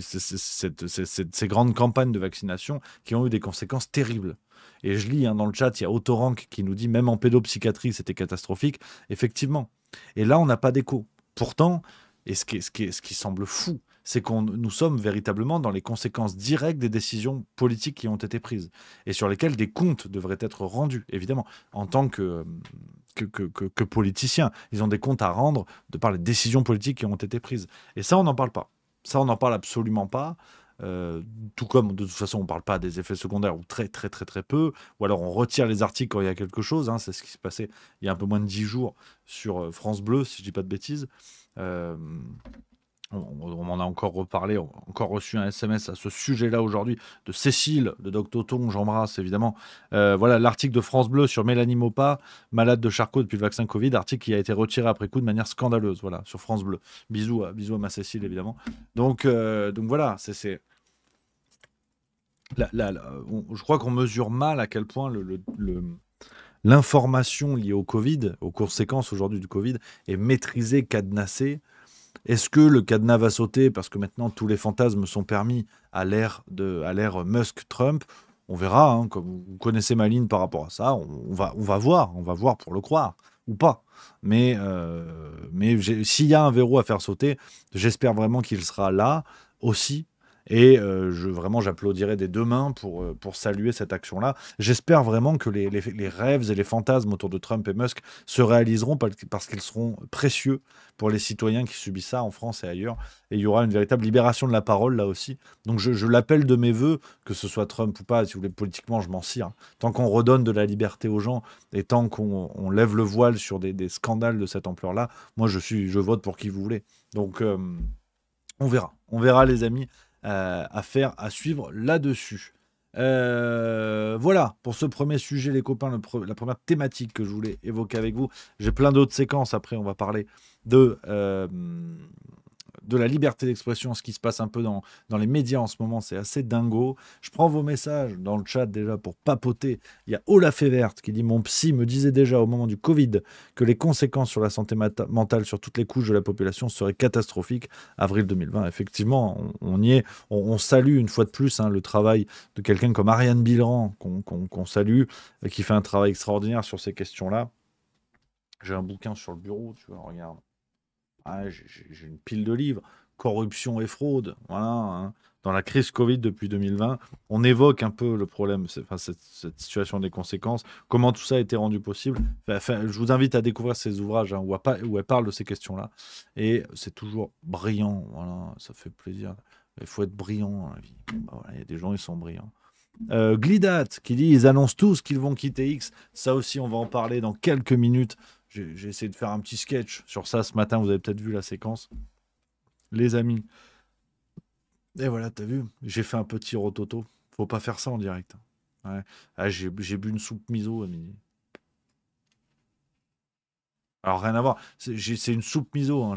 ces grandes campagnes de vaccination qui ont eu des conséquences terribles. Et je lis dans le chat, il y a Autorank qui nous dit même en pédopsychiatrie, c'était catastrophique. Effectivement. Et là, on n'a pas d'écho. Pourtant, et ce qui semble fou, c'est que nous sommes véritablement dans les conséquences directes des décisions politiques qui ont été prises et sur lesquelles des comptes devraient être rendus, évidemment, en tant que politiciens. Ils ont des comptes à rendre de par les décisions politiques qui ont été prises. Et ça, on n'en parle pas. Ça, on n'en parle absolument pas. Tout comme, de toute façon, on ne parle pas des effets secondaires, ou très, très, très, très peu. Ou alors, on retire les articles quand il y a quelque chose. C'est ce qui s'est passé il y a un peu moins de 10 jours sur France Bleu, si je ne dis pas de bêtises. On en a encore reparlé, on a encore reçu un SMS à ce sujet-là aujourd'hui de Cécile, de Doc Toton, j'embrasse évidemment. Voilà l'article de France Bleu sur Mélanie Maupas, malade de Charcot depuis le vaccin Covid, article qui a été retiré après coup de manière scandaleuse, voilà, sur France Bleu. Bisous à ma Cécile évidemment. Donc voilà, je crois qu'on mesure mal à quel point l'information liée au Covid, aux conséquences aujourd'hui du Covid, est maîtrisée, cadenassée. Est-ce que le cadenas va sauter parce que maintenant tous les fantasmes sont permis à l'ère Musk-Trump? On verra, comme vous connaissez ma ligne par rapport à ça, on va voir pour le croire ou pas. Mais s'il y a un verrou à faire sauter, j'espère vraiment qu'il sera là aussi. Et j'applaudirai des deux mains pour saluer cette action-là. J'espère vraiment que les rêves et les fantasmes autour de Trump et Musk se réaliseront parce qu'ils seront précieux pour les citoyens qui subissent ça en France et ailleurs. Et il y aura une véritable libération de la parole là aussi. Donc je l'appelle de mes voeux, que ce soit Trump ou pas, si vous voulez, politiquement, je m'en cire. Tant qu'on redonne de la liberté aux gens et tant qu'on lève le voile sur des scandales de cette ampleur-là, moi je vote pour qui vous voulez. Donc on verra les amis. À suivre là-dessus. Voilà, pour ce premier sujet, les copains, la première thématique que je voulais évoquer avec vous. J'ai plein d'autres séquences, après on va parler de la liberté d'expression, ce qui se passe un peu dans les médias en ce moment, c'est assez dingo. Je prends vos messages dans le chat déjà pour papoter. Il y a Olaf Evert qui dit « Mon psy me disait déjà au moment du Covid que les conséquences sur la santé mentale sur toutes les couches de la population seraient catastrophiques. » Avril 2020, effectivement, on y est. On salue une fois de plus le travail de quelqu'un comme Ariane Bilran, qu'on salue, qui fait un travail extraordinaire sur ces questions-là. J'ai un bouquin sur le bureau, tu vois, regarde. J'ai une pile de livres, corruption et fraude, voilà. Dans la crise Covid depuis 2020, on évoque un peu le problème, cette situation des conséquences, comment tout ça a été rendu possible. Je vous invite à découvrir ces ouvrages où elle parle de ces questions-là. Et c'est toujours brillant, voilà, ça fait plaisir. Il faut être brillant dans la vie. Voilà, il y a des gens, ils sont brillants. Glidat qui dit ils annoncent tous qu'ils vont quitter X. Ça aussi, on va en parler dans quelques minutes. J'ai essayé de faire un petit sketch sur ça ce matin. Vous avez peut-être vu la séquence, les amis. Et voilà, t'as vu, j'ai fait un petit rototo. Faut pas faire ça en direct. Ouais. J'ai bu une soupe miso à midi. Alors, rien à voir. C'est une soupe miso.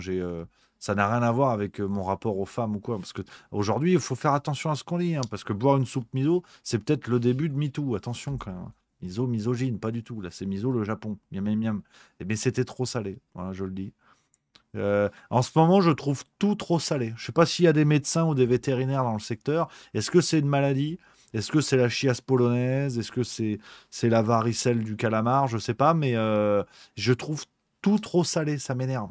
Ça n'a rien à voir avec mon rapport aux femmes ou quoi. Parce qu'aujourd'hui, il faut faire attention à ce qu'on lit. Parce que boire une soupe miso, c'est peut-être le début de MeToo. Attention quand même. Miso, misogyne, pas du tout. Là, c'est miso le Japon. Miam, miam, miam. Mais c'était trop salé. Voilà, je le dis. En ce moment, je trouve tout trop salé. Je ne sais pas s'il y a des médecins ou des vétérinaires dans le secteur. Est-ce que c'est une maladie? Est-ce que c'est la chiasse polonaise? Est-ce que c'est la varicelle du calamar? Je ne sais pas, mais je trouve tout trop salé. Ça m'énerve.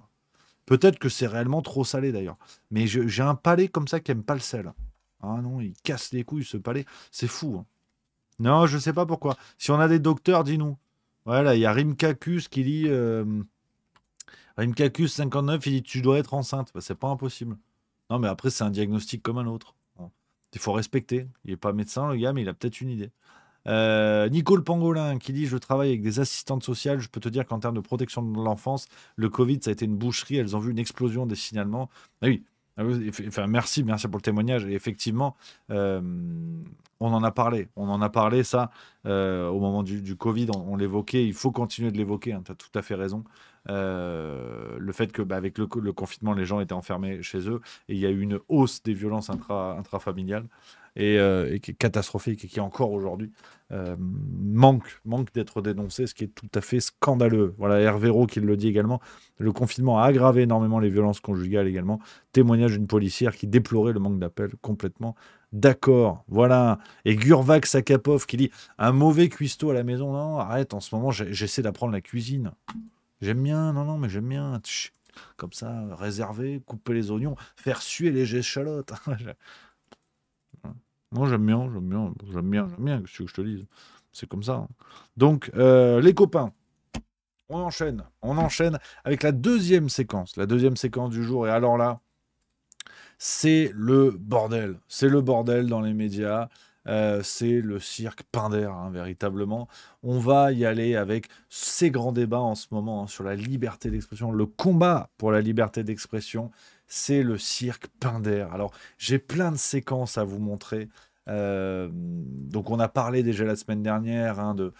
Peut-être que c'est réellement trop salé d'ailleurs. Mais j'ai un palais comme ça qui n'aime pas le sel. Ah non, il casse les couilles ce palais. C'est fou. Non, je sais pas pourquoi. Si on a des docteurs, dis-nous. Voilà, il y a Rimkakus qui dit... Rimkakus 59, il dit tu dois être enceinte. Bah, c'est pas impossible. Non, mais après, c'est un diagnostic comme un autre. Bon. Il faut respecter. Il n'est pas médecin, le gars, mais il a peut-être une idée. Nicole Pangolin qui dit je travaille avec des assistantes sociales. Je peux te dire qu'en termes de protection de l'enfance, le Covid, ça a été une boucherie. Elles ont vu une explosion des signalements. Ah oui. Enfin, merci pour le témoignage. Et effectivement, on en a parlé. On en a parlé, ça, au moment du Covid. On l'évoquait. Il faut continuer de l'évoquer. Tu as tout à fait raison. Le fait que, avec le confinement, les gens étaient enfermés chez eux. Et il y a eu une hausse des violences intrafamiliales. et qui est catastrophique et qui encore aujourd'hui manque d'être dénoncé, ce qui est tout à fait scandaleux. Voilà, Hervé Rault qui le dit également. Le confinement a aggravé énormément les violences conjugales également. Témoignage d'une policière qui déplorait le manque d'appels. Complètement d'accord. Voilà. Et Gurvac Sakapov qui dit un mauvais cuistot à la maison. Non, arrête, en ce moment j'essaie d'apprendre la cuisine. J'aime bien, non, mais j'aime bien. Comme ça, réserver, couper les oignons, faire suer les échalotes. Moi, j'aime bien. Qu'est-ce que je te dise? C'est comme ça. Donc, les copains, on enchaîne avec la deuxième séquence du jour. Et alors là, c'est le bordel. C'est le bordel dans les médias. C'est le cirque Pinder, hein, véritablement. On va y aller avec ces grands débats en ce moment hein, sur la liberté d'expression, le combat pour la liberté d'expression. C'est le cirque Pinder. Alors, j'ai plein de séquences à vous montrer. Donc, on a parlé déjà la semaine dernière hein, de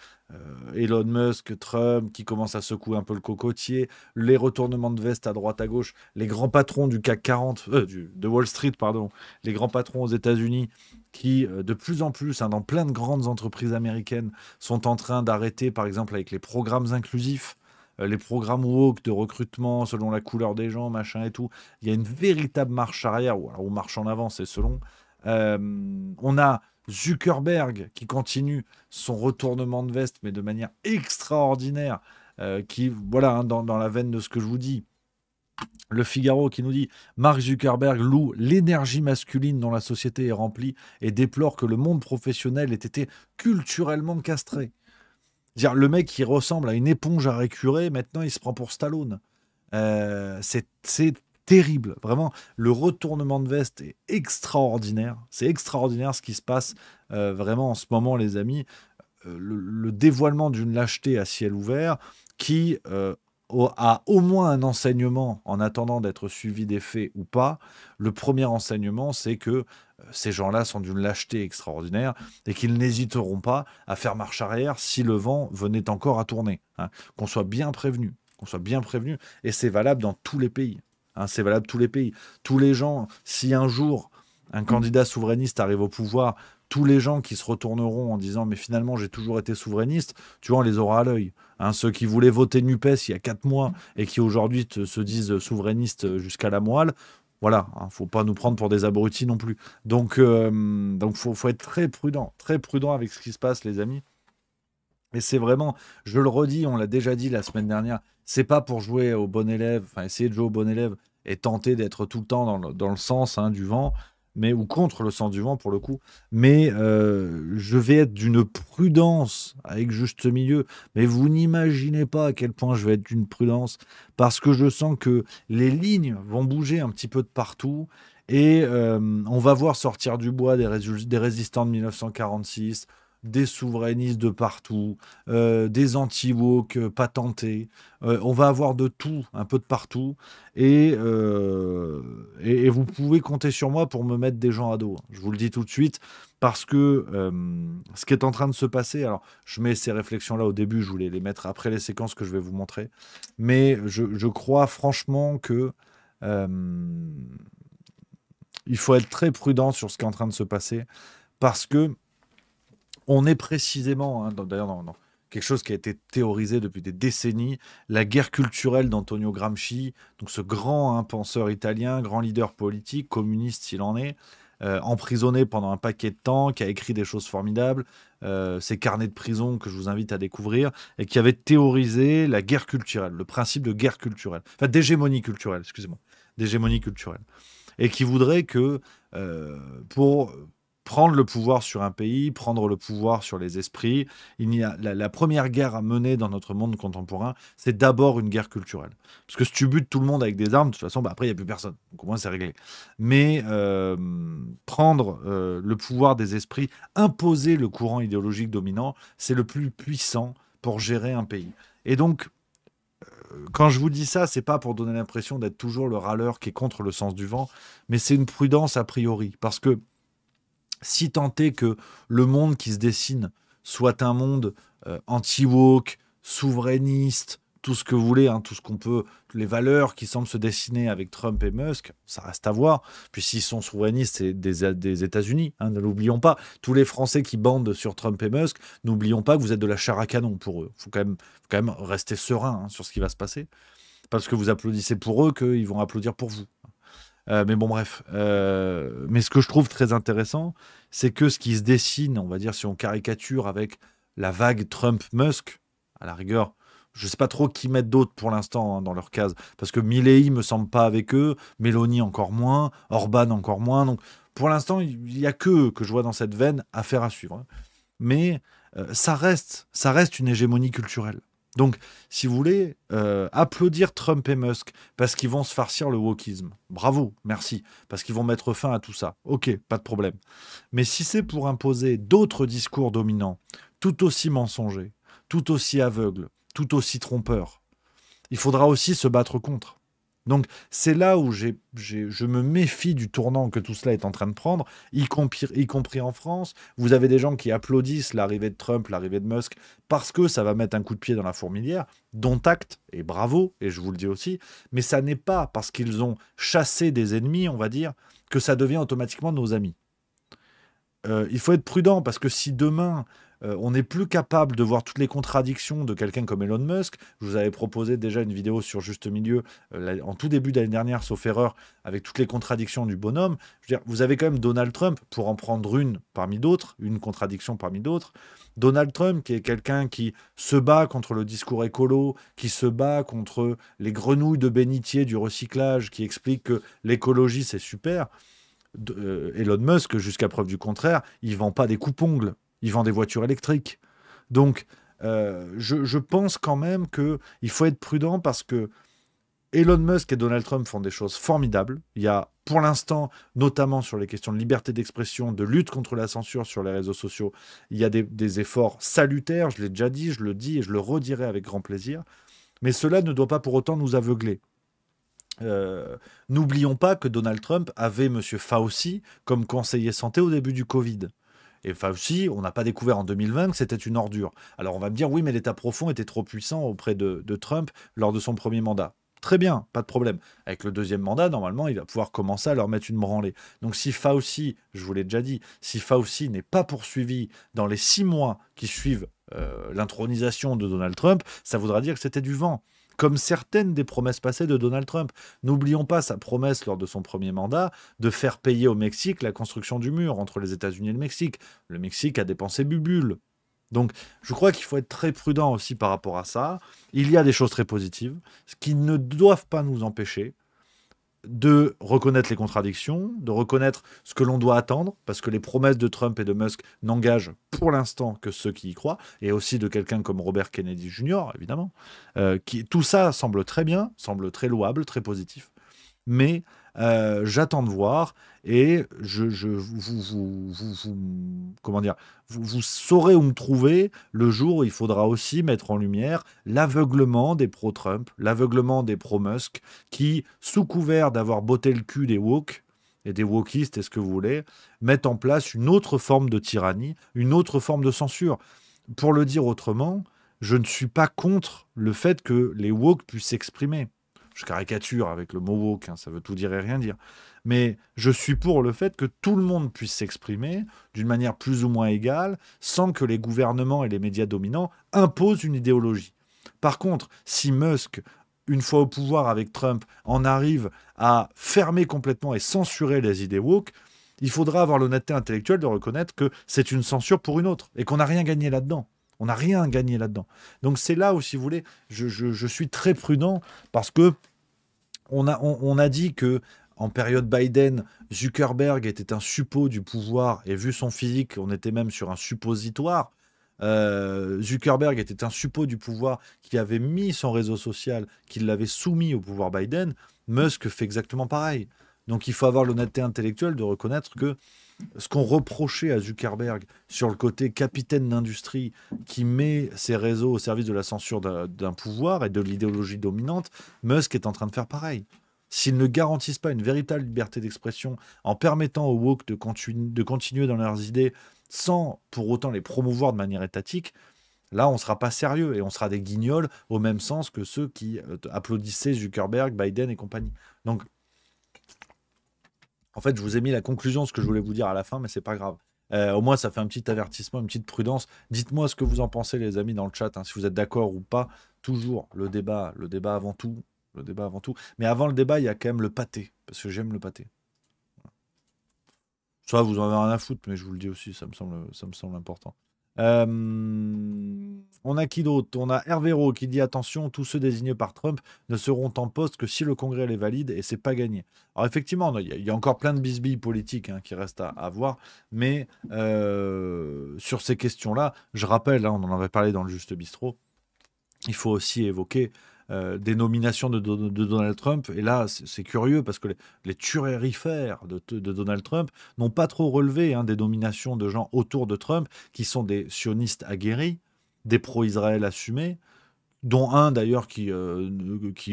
Elon Musk, Trump, qui commence à secouer un peu le cocotier, les retournements de veste à droite à gauche, les grands patrons du CAC 40, de Wall Street, pardon, les grands patrons aux États-Unis qui, de plus en plus, hein, dans plein de grandes entreprises américaines, sont en train d'arrêter, par exemple, avec les programmes inclusifs, les programmes woke de recrutement selon la couleur des gens, machin et tout. Il y a une véritable marche arrière, ou marche en avant, c'est selon. On a Zuckerberg qui continue son retournement de veste, mais de manière extraordinaire, qui, voilà, hein, dans la veine de ce que je vous dis, Le Figaro qui nous dit « Mark Zuckerberg loue l'énergie masculine dont la société est remplie et déplore que le monde professionnel ait été culturellement castré. » Dire le mec qui ressemble à une éponge à récurer, maintenant il se prend pour Stallone. C'est terrible, vraiment. Le retournement de veste est extraordinaire. C'est extraordinaire ce qui se passe vraiment en ce moment, les amis. Le dévoilement d'une lâcheté à ciel ouvert qui a au moins un enseignement en attendant d'être suivi des faits ou pas. Le premier enseignement, c'est que ces gens-là sont d'une lâcheté extraordinaire et qu'ils n'hésiteront pas à faire marche arrière si le vent venait encore à tourner. Hein. Qu'on soit bien prévenu. Et c'est valable dans tous les pays. Hein, c'est valable tous les pays. Tous les gens, si un jour un candidat souverainiste arrive au pouvoir, tous les gens qui se retourneront en disant « mais finalement j'ai toujours été souverainiste », tu vois, on les aura à l'œil. Hein, ceux qui voulaient voter NUPES il y a 4 mois et qui aujourd'hui se disent souverainistes jusqu'à la moelle, voilà, hein, faut pas nous prendre pour des abrutis non plus. Donc faut être très prudent avec ce qui se passe, les amis. Et c'est vraiment, je le redis, on l'a déjà dit la semaine dernière, c'est pas pour jouer au bon élève, enfin essayer de jouer au bon élève et tenter d'être tout le temps dans le sens hein, du vent, ou contre le sens du vent pour le coup, mais je vais être d'une prudence avec juste milieu, mais vous n'imaginez pas à quel point je vais être d'une prudence, parce que je sens que les lignes vont bouger un petit peu de partout, et on va voir sortir du bois des résistants de 1946, des souverainistes de partout, des anti-woke patentés. On va avoir de tout, un peu de partout. Et vous pouvez compter sur moi pour me mettre des gens à dos. Je vous le dis tout de suite, parce que ce qui est en train de se passer, alors je mets ces réflexions-là au début, je voulais les mettre après les séquences que je vais vous montrer, mais je crois franchement que il faut être très prudent sur ce qui est en train de se passer, parce que on est précisément, hein, d'ailleurs, dans quelque chose qui a été théorisé depuis des décennies, la guerre culturelle d'Antonio Gramsci, donc ce grand penseur italien, grand leader politique, communiste s'il en est, emprisonné pendant un paquet de temps, qui a écrit des choses formidables, ses carnets de prison que je vous invite à découvrir, et qui avait théorisé la guerre culturelle, le principe de guerre culturelle, enfin d'hégémonie culturelle, excusez-moi, d'hégémonie culturelle, et qui voudrait que pour prendre le pouvoir sur un pays, prendre le pouvoir sur les esprits. La première guerre à mener dans notre monde contemporain, c'est d'abord une guerre culturelle. Parce que si tu butes tout le monde avec des armes, de toute façon, après, il n'y a plus personne. Donc au moins, c'est réglé. Mais prendre le pouvoir des esprits, imposer le courant idéologique dominant, c'est le plus puissant pour gérer un pays. Et donc, quand je vous dis ça, c'est pas pour donner l'impression d'être toujours le râleur qui est contre le sens du vent, mais c'est une prudence a priori. Parce que si tant est que le monde qui se dessine soit un monde anti-woke, souverainiste, tout ce que vous voulez, hein, tout ce qu'on peut, les valeurs qui semblent se dessiner avec Trump et Musk, ça reste à voir. Puis s'ils sont souverainistes, c'est des États-Unis, hein, ne l'oublions pas. Tous les Français qui bandent sur Trump et Musk, n'oublions pas que vous êtes de la chair à canon pour eux. Faut quand même rester serein, hein, sur ce qui va se passer. Parce que vous applaudissez pour eux, qu'ils vont applaudir pour vous. Mais bon, bref. Mais ce que je trouve très intéressant, c'est que ce qui se dessine, on va dire, si on caricature avec la vague Trump-Musk, à la rigueur, je ne sais pas trop qui mettre d'autres pour l'instant, hein, dans leur case, parce que Milley me semble pas avec eux, Meloni encore moins, Orban encore moins. Donc, pour l'instant, il n'y a que je vois dans cette veine, affaire à suivre. Hein. Mais ça reste une hégémonie culturelle. Donc, si vous voulez, applaudir Trump et Musk parce qu'ils vont se farcir le wokisme, bravo, merci, parce qu'ils vont mettre fin à tout ça. Ok, pas de problème. Mais si c'est pour imposer d'autres discours dominants, tout aussi mensongers, tout aussi aveugles, tout aussi trompeurs, il faudra aussi se battre contre. Donc, c'est là où je me méfie du tournant que tout cela est en train de prendre, y compris en France. Vous avez des gens qui applaudissent l'arrivée de Trump, l'arrivée de Musk, parce que ça va mettre un coup de pied dans la fourmilière, dont acte, et bravo, et je vous le dis aussi, mais ça n'est pas parce qu'ils ont chassé des ennemis, on va dire, que ça devient automatiquement nos amis. Il faut être prudent, parce que si demain... on n'est plus capable de voir toutes les contradictions de quelqu'un comme Elon Musk. Je vous avais proposé déjà une vidéo sur Juste Milieu en tout début d'année dernière, sauf erreur, avec toutes les contradictions du bonhomme. Je veux dire, vous avez quand même Donald Trump, pour en prendre une parmi d'autres, une contradiction parmi d'autres. Donald Trump, qui est quelqu'un qui se bat contre le discours écolo, qui se bat contre les grenouilles de bénitier du recyclage, qui explique que l'écologie, c'est super. Elon Musk, jusqu'à preuve du contraire, il ne vend pas des coupe-ongles. Il vend des voitures électriques. Donc, je pense quand même qu'il faut être prudent parce que Elon Musk et Donald Trump font des choses formidables. Il y a, pour l'instant, notamment sur les questions de liberté d'expression, de lutte contre la censure sur les réseaux sociaux, il y a des efforts salutaires. Je l'ai déjà dit, je le dis et je le redirai avec grand plaisir. Mais cela ne doit pas pour autant nous aveugler. N'oublions pas que Donald Trump avait M. Fauci comme conseiller santé au début du Covid. Et Fauci, on n'a pas découvert en 2020 que c'était une ordure. Alors on va me dire, oui, mais l'État profond était trop puissant auprès de Trump lors de son premier mandat. Très bien, pas de problème. Avec le deuxième mandat, normalement, il va pouvoir commencer à leur mettre une branlée. Donc si Fauci, je vous l'ai déjà dit, si Fauci n'est pas poursuivi dans les 6 mois qui suivent l'intronisation de Donald Trump, ça voudra dire que c'était du vent. Comme certaines des promesses passées de Donald Trump. N'oublions pas sa promesse lors de son premier mandat de faire payer au Mexique la construction du mur entre les États-Unis et le Mexique. Le Mexique a dépensé bubule. Donc, je crois qu'il faut être très prudent aussi par rapport à ça. Il y a des choses très positives, qui ne doivent pas nous empêcher de reconnaître les contradictions, de reconnaître ce que l'on doit attendre, parce que les promesses de Trump et de Musk n'engagent pour l'instant que ceux qui y croient, et aussi de quelqu'un comme Robert Kennedy Jr., évidemment. Tout ça semble très bien, semble très louable, très positif. Mais j'attends de voir, et vous saurez où me trouver le jour où il faudra aussi mettre en lumière l'aveuglement des pro-Trump, l'aveuglement des pro-Musk, qui, sous couvert d'avoir botté le cul des woke et des wokistes et ce que vous voulez, mettent en place une autre forme de tyrannie, une autre forme de censure. Pour le dire autrement, je ne suis pas contre le fait que les woke puissent s'exprimer. Je caricature avec le mot woke, hein, ça veut tout dire et rien dire. Mais je suis pour le fait que tout le monde puisse s'exprimer d'une manière plus ou moins égale, sans que les gouvernements et les médias dominants imposent une idéologie. Par contre, si Musk, une fois au pouvoir avec Trump, en arrive à fermer complètement et censurer les idées woke, il faudra avoir l'honnêteté intellectuelle de reconnaître que c'est une censure pour une autre et qu'on n'a rien gagné là-dedans. On n'a rien gagné là-dedans. Donc c'est là où, si vous voulez, je suis très prudent parce que on a dit que en période Biden, Zuckerberg était un suppôt du pouvoir et vu son physique, on était même sur un suppositoire. Zuckerberg était un suppôt du pouvoir qui avait mis son réseau social, qui l'avait soumis au pouvoir Biden. Musk fait exactement pareil. Donc il faut avoir l'honnêteté intellectuelle de reconnaître que ce qu'on reprochait à Zuckerberg sur le côté capitaine d'industrie qui met ses réseaux au service de la censure d'un pouvoir et de l'idéologie dominante, Musk est en train de faire pareil. S'ils ne garantissent pas une véritable liberté d'expression en permettant aux woke de continuer dans leurs idées sans pour autant les promouvoir de manière étatique, Là, on ne sera pas sérieux et on sera des guignols au même sens que ceux qui applaudissaient Zuckerberg, Biden et compagnie. Donc, en fait, je vous ai mis la conclusion de ce que je voulais vous dire à la fin, mais c'est pas grave. Au moins, ça fait un petit avertissement, une petite prudence. Dites-moi ce que vous en pensez, les amis, dans le chat, hein, si vous êtes d'accord ou pas. Toujours le débat avant tout. Le débat avant tout. Mais avant le débat, il y a quand même le pâté, parce que j'aime le pâté. Ça, vous en avez rien à foutre, mais je vous le dis aussi, ça me semble important. On a qui d'autre? On a Hervéro qui dit attention, tous ceux désignés par Trump ne seront en poste que si le Congrès les valide et c'est pas gagné. Alors effectivement, il y a encore plein de bisbilles politiques qui restent à voir, mais sur ces questions-là, je rappelle, on en avait parlé dans le Juste Bistrot, il faut aussi évoquer des nominations de Donald Trump. Et là, c'est curieux parce que les turérifères de Donald Trump n'ont pas trop relevé des nominations de gens autour de Trump qui sont des sionistes aguerris, des pro-Israël assumés, dont un d'ailleurs qui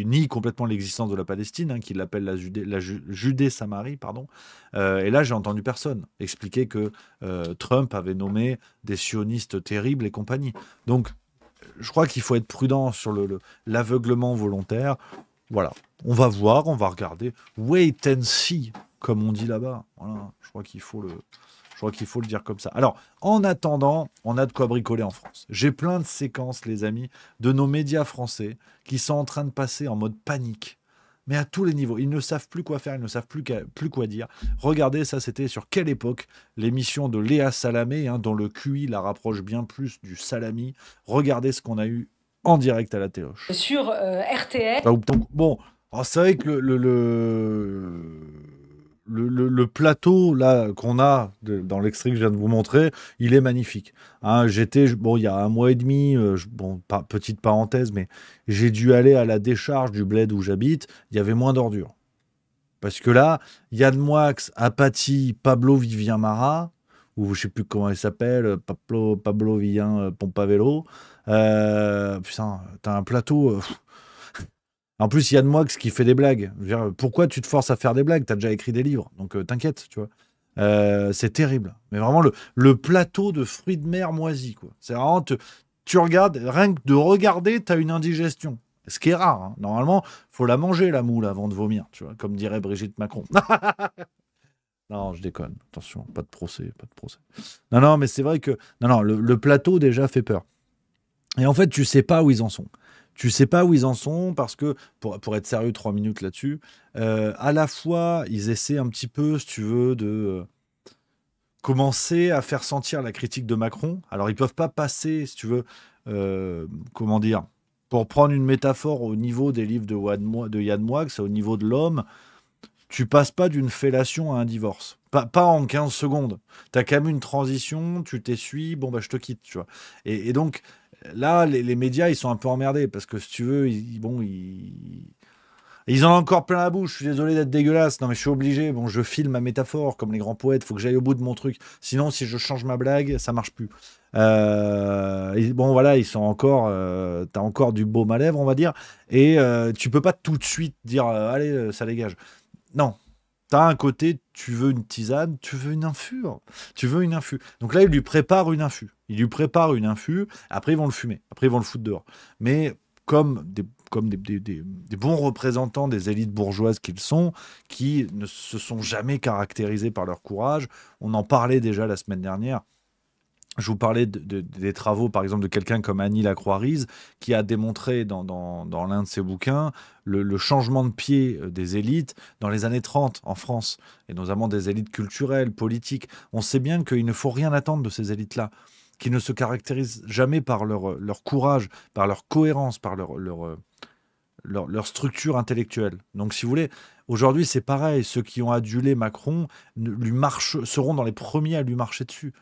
nie complètement l'existence de la Palestine, qui l'appelle la Judée-Samarie, pardon. Et là, j'ai entendu personne expliquer que Trump avait nommé des sionistes terribles et compagnie. Donc, je crois qu'il faut être prudent sur l'aveuglement volontaire. Voilà, on va voir, on va regarder. Wait and see, comme on dit là-bas. Voilà, je crois qu'il faut le dire comme ça. Alors, en attendant, on a de quoi bricoler en France. J'ai plein de séquences, les amis, de nos médias français qui sont en train de passer en mode panique. Mais à tous les niveaux. Ils ne savent plus quoi faire, ils ne savent plus quoi dire. Regardez, ça c'était sur quelle époque? L'émission de Léa Salamé, dont le QI la rapproche bien plus du salami. Regardez ce qu'on a eu en direct à la téloche. Sur RTL. Bon, c'est vrai que le plateau là qu'on a dans l'extrait que je viens de vous montrer, il est magnifique. Il y a un mois et demi, petite parenthèse, mais j'ai dû aller à la décharge du bled où j'habite. Il y avait moins d'ordures. Parce que là, Yann Moix, Apathy, Pablo Vivien Mara, ou je sais plus comment il s'appelle, Pablo Vivien Pompavello. Putain, t'as un plateau. En plus, Yann Moix qui fait des blagues. Je veux dire, pourquoi tu te forces à faire des blagues? T'as déjà écrit des livres, donc t'inquiète, tu vois. C'est terrible. Mais vraiment, le plateau de fruits de mer moisis, quoi. C'est vraiment, tu regardes, rien que de regarder, t'as une indigestion. Ce qui est rare. Normalement, faut la manger, la moule, avant de vomir, tu vois, comme dirait Brigitte Macron. Non, je déconne. Attention, pas de procès. Non, mais c'est vrai que... Non, le plateau, déjà, fait peur. Et en fait, tu sais pas où ils en sont. Tu sais pas où ils en sont parce que, pour être sérieux 3 minutes là-dessus, à la fois, ils essaient un petit peu, si tu veux, de commencer à faire sentir la critique de Macron. Alors, ils peuvent pas passer, si tu veux, comment dire, pour prendre une métaphore au niveau des livres de Yann Moix, au niveau de l'homme, tu passes pas d'une fellation à un divorce. Pas en 15 secondes. Tu as quand même une transition, tu t'essuies, je te quitte, tu vois. Et donc... Là, les médias, ils sont un peu emmerdés parce que si tu veux, ils en ont encore plein la bouche. Je suis désolé d'être dégueulasse. Non, mais je suis obligé. Je file ma métaphore comme les grands poètes. Il faut que j'aille au bout de mon truc. Sinon, si je change ma blague, ça marche plus. Voilà, ils sont encore. T'as encore du baume à lèvres, on va dire. Et tu peux pas tout de suite dire allez, ça dégage. Non. T'as un côté, tu veux une tisane, tu veux une infu. Donc là, il lui prépare une infu. Après, ils vont le fumer. Après, ils vont le foutre dehors. Mais comme des bons représentants des élites bourgeoises qu'ils sont, qui ne se sont jamais caractérisés par leur courage, on en parlait déjà la semaine dernière. Je vous parlais des travaux, par exemple, de quelqu'un comme Annie Lacroix-Rize, qui a démontré dans l'un de ses bouquins le changement de pied des élites dans les années 30 en France, et notamment des élites culturelles, politiques. On sait bien qu'il ne faut rien attendre de ces élites-là, qui ne se caractérisent jamais par leur courage, par leur cohérence, par leur structure intellectuelle. Donc, si vous voulez, aujourd'hui, c'est pareil. Ceux qui ont adulé Macron seront dans les premiers à lui marcher dessus.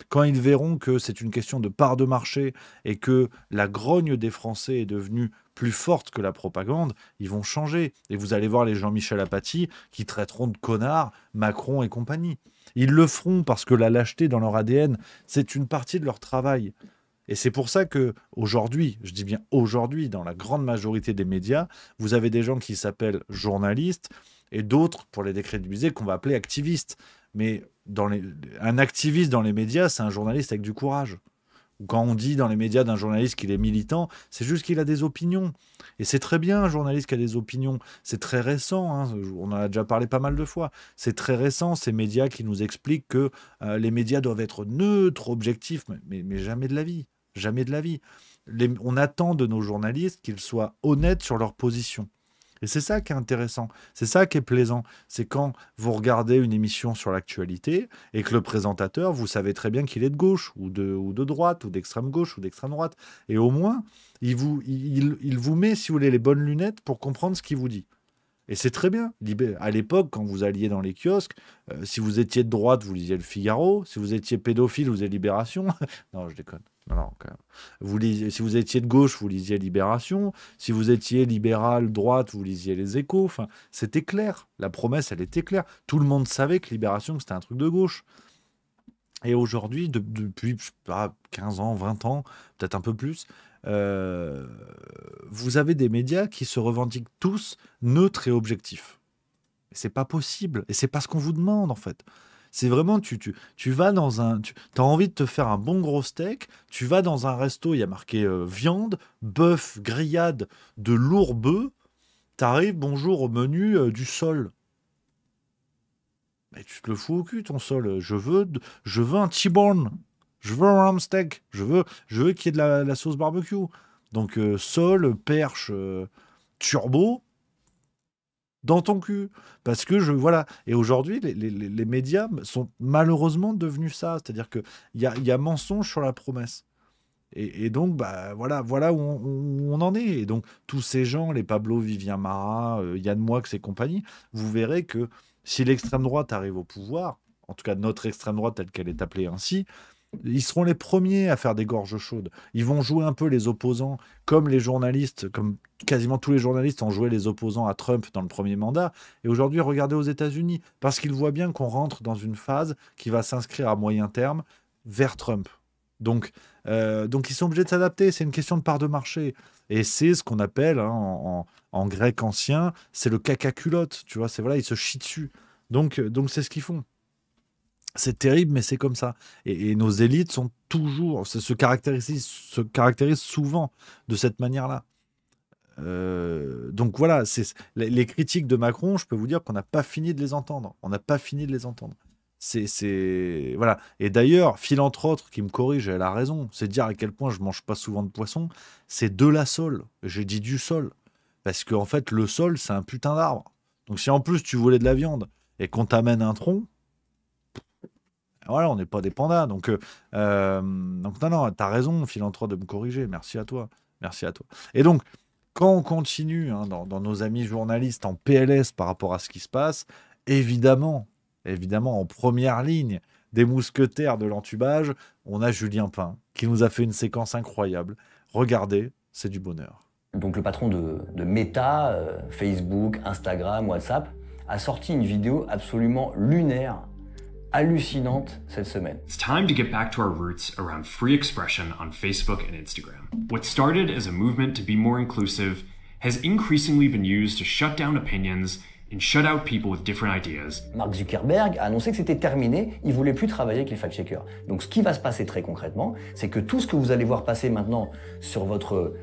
Quand ils verront que c'est une question de part de marché et que la grogne des Français est devenue plus forte que la propagande, ils vont changer. Et vous allez voir les Jean-Michel Apathy qui traiteront de connards Macron et compagnie. Ils le feront parce que la lâcheté dans leur ADN, c'est une partie de leur travail. Et c'est pour ça que aujourd'hui, je dis bien aujourd'hui, dans la grande majorité des médias, vous avez des gens qui s'appellent journalistes et d'autres, pour les décrédibiliser, qu'on va appeler activistes. Mais un activiste dans les médias, c'est un journaliste avec du courage. Quand on dit dans les médias d'un journaliste qu'il est militant, c'est juste qu'il a des opinions. Et c'est très bien un journaliste qui a des opinions. C'est très récent, hein, on en a déjà parlé pas mal de fois. C'est très récent, ces médias qui nous expliquent que les médias doivent être neutres, objectifs, mais jamais de la vie. Jamais de la vie. On attend de nos journalistes qu'ils soient honnêtes sur leur position. Et c'est ça qui est intéressant, c'est ça qui est plaisant. C'est quand vous regardez une émission sur l'actualité et que le présentateur, vous savez très bien qu'il est de gauche ou de droite ou d'extrême gauche ou d'extrême droite. Et au moins, il vous met, si vous voulez, les bonnes lunettes pour comprendre ce qu'il vous dit. Et c'est très bien. À l'époque, quand vous alliez dans les kiosques, si vous étiez de droite, vous lisiez Le Figaro. Si vous étiez pédophile, vous lisiez Libération. Non, je déconne. Non, quand même. Si vous étiez de gauche, vous lisiez Libération. Si vous étiez libéral, droite, vous lisiez Les Échos. Enfin, c'était clair. La promesse, elle était claire. Tout le monde savait que Libération, c'était un truc de gauche. Et aujourd'hui, depuis, je sais pas, 15 ans, 20 ans, peut-être un peu plus, vous avez des médias qui se revendiquent tous neutres et objectifs. Et c'est pas possible. Et c'est pas ce qu'on vous demande, en fait. C'est vraiment, tu vas dans un... Tu as envie de te faire un bon gros steak, tu vas dans un resto, il y a marqué viande, bœuf, grillade, de lourd bœuf, t'arrives, bonjour, au menu du sol. Mais tu te le fous au cul, ton sol. Je veux un T-bone. Je veux un ram steak. Je veux qu'il y ait de la sauce barbecue. Donc, sol, perche, turbo, dans ton cul. Parce que voilà. Et aujourd'hui, les médias sont malheureusement devenus ça. C'est-à-dire qu'il y a mensonge sur la promesse. Et donc, voilà où on en est. Et donc, tous ces gens, les Pablo, Vivien Marat, Yann Moix et compagnie, vous verrez que si l'extrême droite arrive au pouvoir, en tout cas notre extrême droite telle qu'elle est appelée ainsi, ils seront les premiers à faire des gorges chaudes. Ils vont jouer un peu les opposants, comme les journalistes, comme quasiment tous les journalistes ont joué les opposants à Trump dans le premier mandat. Et aujourd'hui, regardez aux États-Unis, parce qu'ils voient bien qu'on rentre dans une phase qui va s'inscrire à moyen terme vers Trump. Donc ils sont obligés de s'adapter. C'est une question de part de marché. Et c'est ce qu'on appelle, hein, en grec ancien, c'est le caca culotte. Tu vois, c'est voilà, ils se chient dessus. Donc c'est ce qu'ils font. C'est terrible, mais c'est comme ça. Et nos élites sont toujours, se caractérisent souvent de cette manière-là. Donc voilà, les critiques de Macron, je peux vous dire qu'on n'a pas fini de les entendre. On n'a pas fini de les entendre. Voilà. Et d'ailleurs, Phil entre autres, qui me corrige, elle a raison. C'est dire à quel point je mange pas souvent de poisson. C'est de la sole. J'ai dit du sol. Parce qu'en fait, le sol, c'est un putain d'arbre. Donc si en plus tu voulais de la viande et qu'on t'amène un tronc, voilà, on n'est pas des pandas. Donc non, t'as raison, Philanthrope, de me corriger. Merci à toi. Merci à toi. Et donc, quand on continue dans nos amis journalistes en PLS par rapport à ce qui se passe, évidemment, en première ligne des mousquetaires de l'entubage, on a Julien Pain, qui nous a fait une séquence incroyable. Regardez, c'est du bonheur. Donc le patron de Meta, Facebook, Instagram, WhatsApp, a sorti une vidéo absolument lunaire, hallucinante cette semaine. It's time to get back to our roots around free expression on Facebook and Instagram. What started as a movement to be more inclusive has increasingly been used to shut down opinions and shut out people with different ideas. Mark Zuckerberg a annoncé que c'était terminé, il voulait plus travailler avec les fact-checkers. Donc ce qui va se passer très concrètement, c'est que tout ce que vous allez voir passer maintenant sur votre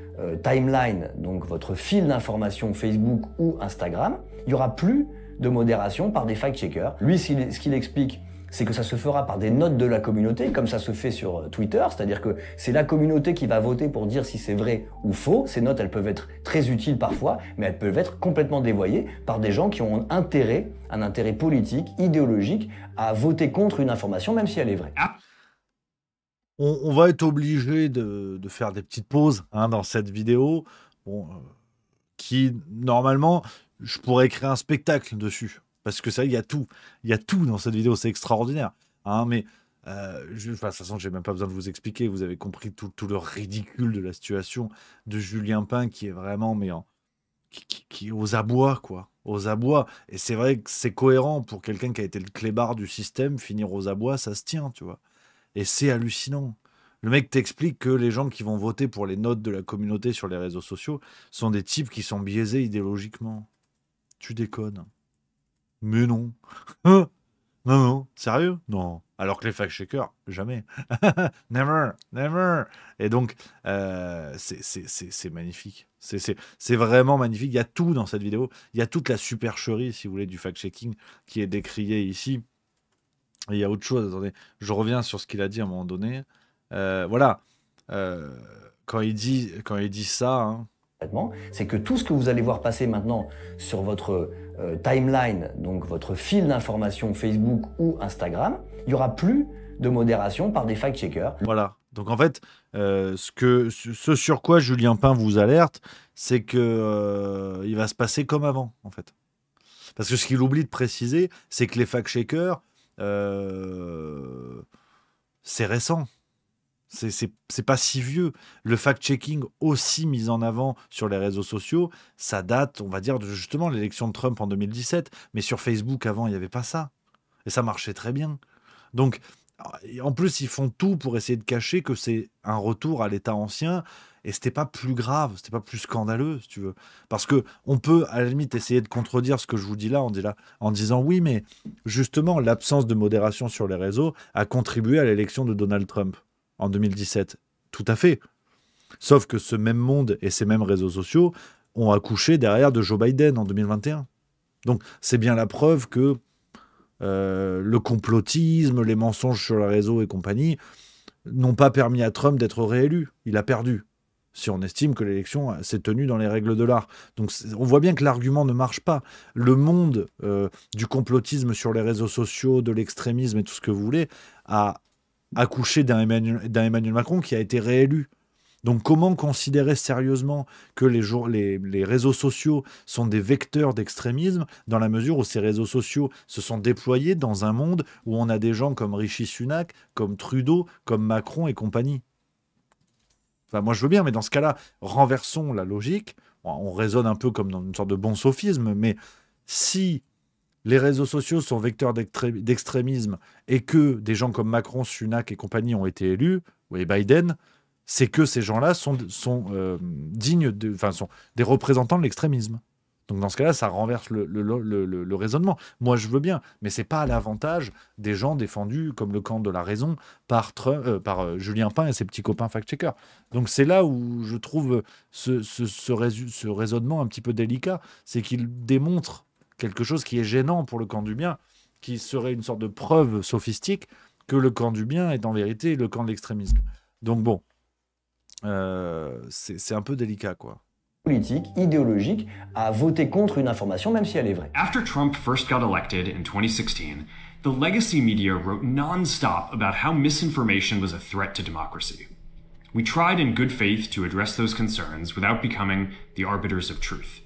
timeline, donc votre fil d'information Facebook ou Instagram, il n'y aura plus de modération par des fact-checkers. Lui, ce qu'il explique, c'est que ça se fera par des notes de la communauté, comme ça se fait sur Twitter, c'est-à-dire que c'est la communauté qui va voter pour dire si c'est vrai ou faux. Ces notes, elles peuvent être très utiles parfois, mais elles peuvent être complètement dévoyées par des gens qui ont un intérêt politique, idéologique, à voter contre une information, même si elle est vraie. On va être obligé de faire des petites pauses dans cette vidéo, qui, normalement, je pourrais créer un spectacle dessus. Parce que ça, il y a tout dans cette vidéo, c'est extraordinaire. Mais de toute façon, j'ai même pas besoin de vous expliquer. Vous avez compris tout le ridicule de la situation de Julien Pain, qui est vraiment, qui est aux abois, quoi. Aux abois. Et c'est vrai que c'est cohérent pour quelqu'un qui a été le clébard du système. Finir aux abois, ça se tient, tu vois. Et c'est hallucinant. Le mec t'explique que les gens qui vont voter pour les notes de la communauté sur les réseaux sociaux sont des types qui sont biaisés idéologiquement. Tu déconnes. Mais non. Non, Sérieux? Non. Alors que les fact-checkers, jamais. Never, never. Et donc, c'est magnifique. C'est vraiment magnifique. Il y a tout dans cette vidéo. Il y a toute la supercherie, si vous voulez, du fact-checking qui est décriée ici. Et il y a autre chose. Attendez, je reviens sur ce qu'il a dit à un moment donné. Voilà. Quand il dit ça... Hein, c'est que tout ce que vous allez voir passer maintenant sur votre timeline, donc votre fil d'information Facebook ou Instagram, il n'y aura plus de modération par des fact-checkers. Voilà. Donc en fait, ce sur quoi Julien Pin vous alerte, c'est que il va se passer comme avant, en fait. Parce que ce qu'il oublie de préciser, c'est que les fact-checkers, c'est récent. C'est pas si vieux. Le fact-checking aussi mis en avant sur les réseaux sociaux, ça date, on va dire, de justement l'élection de Trump en 2017. Mais sur Facebook, avant, il n'y avait pas ça. Et ça marchait très bien. Donc, en plus, ils font tout pour essayer de cacher que c'est un retour à l'état ancien. Et c'était pas plus grave, c'était pas plus scandaleux, si tu veux. Parce que on peut, à la limite, essayer de contredire ce que je vous dis là, en disant oui, mais justement, l'absence de modération sur les réseaux a contribué à l'élection de Donald Trump en 2017. Tout à fait. Sauf que ce même monde et ces mêmes réseaux sociaux ont accouché derrière de Joe Biden en 2021. Donc c'est bien la preuve que le complotisme, les mensonges sur les réseaux et compagnie n'ont pas permis à Trump d'être réélu. Il a perdu, si on estime que l'élection s'est tenue dans les règles de l'art. Donc on voit bien que l'argument ne marche pas. Le monde du complotisme sur les réseaux sociaux, de l'extrémisme et tout ce que vous voulez, a accouché d'un Emmanuel Macron qui a été réélu. Donc comment considérer sérieusement que les réseaux sociaux sont des vecteurs d'extrémisme dans la mesure où ces réseaux sociaux se sont déployés dans un monde où on a des gens comme Rishi Sunak, comme Trudeau, comme Macron et compagnie. Enfin, moi je veux bien, mais dans ce cas-là, renversons la logique. On raisonne un peu comme dans une sorte de bon sophisme, mais si les réseaux sociaux sont vecteurs d'extrémisme et que des gens comme Macron, Sunak et compagnie ont été élus, et Biden, c'est que ces gens-là sont dignes, sont des représentants de l'extrémisme. Donc dans ce cas-là, ça renverse le raisonnement. Moi, je veux bien, mais c'est pas à l'avantage des gens défendus comme le camp de la raison par Julien Pin et ses petits copains fact-checkers. Donc c'est là où je trouve ce raisonnement un petit peu délicat, c'est qu'il démontre quelque chose qui est gênant pour le camp du bien, qui serait une sorte de preuve sophistique que le camp du bien est en vérité le camp de l'extrémisme. Donc bon, c'est un peu délicat, quoi. Politique, idéologique, à voter contre une information, même si elle est vraie. After Trump first got elected in 2016, the legacy media wrote non-stop about how misinformation was a threat to democracy. We tried in good faith to address those concerns without becoming the arbiters of truth.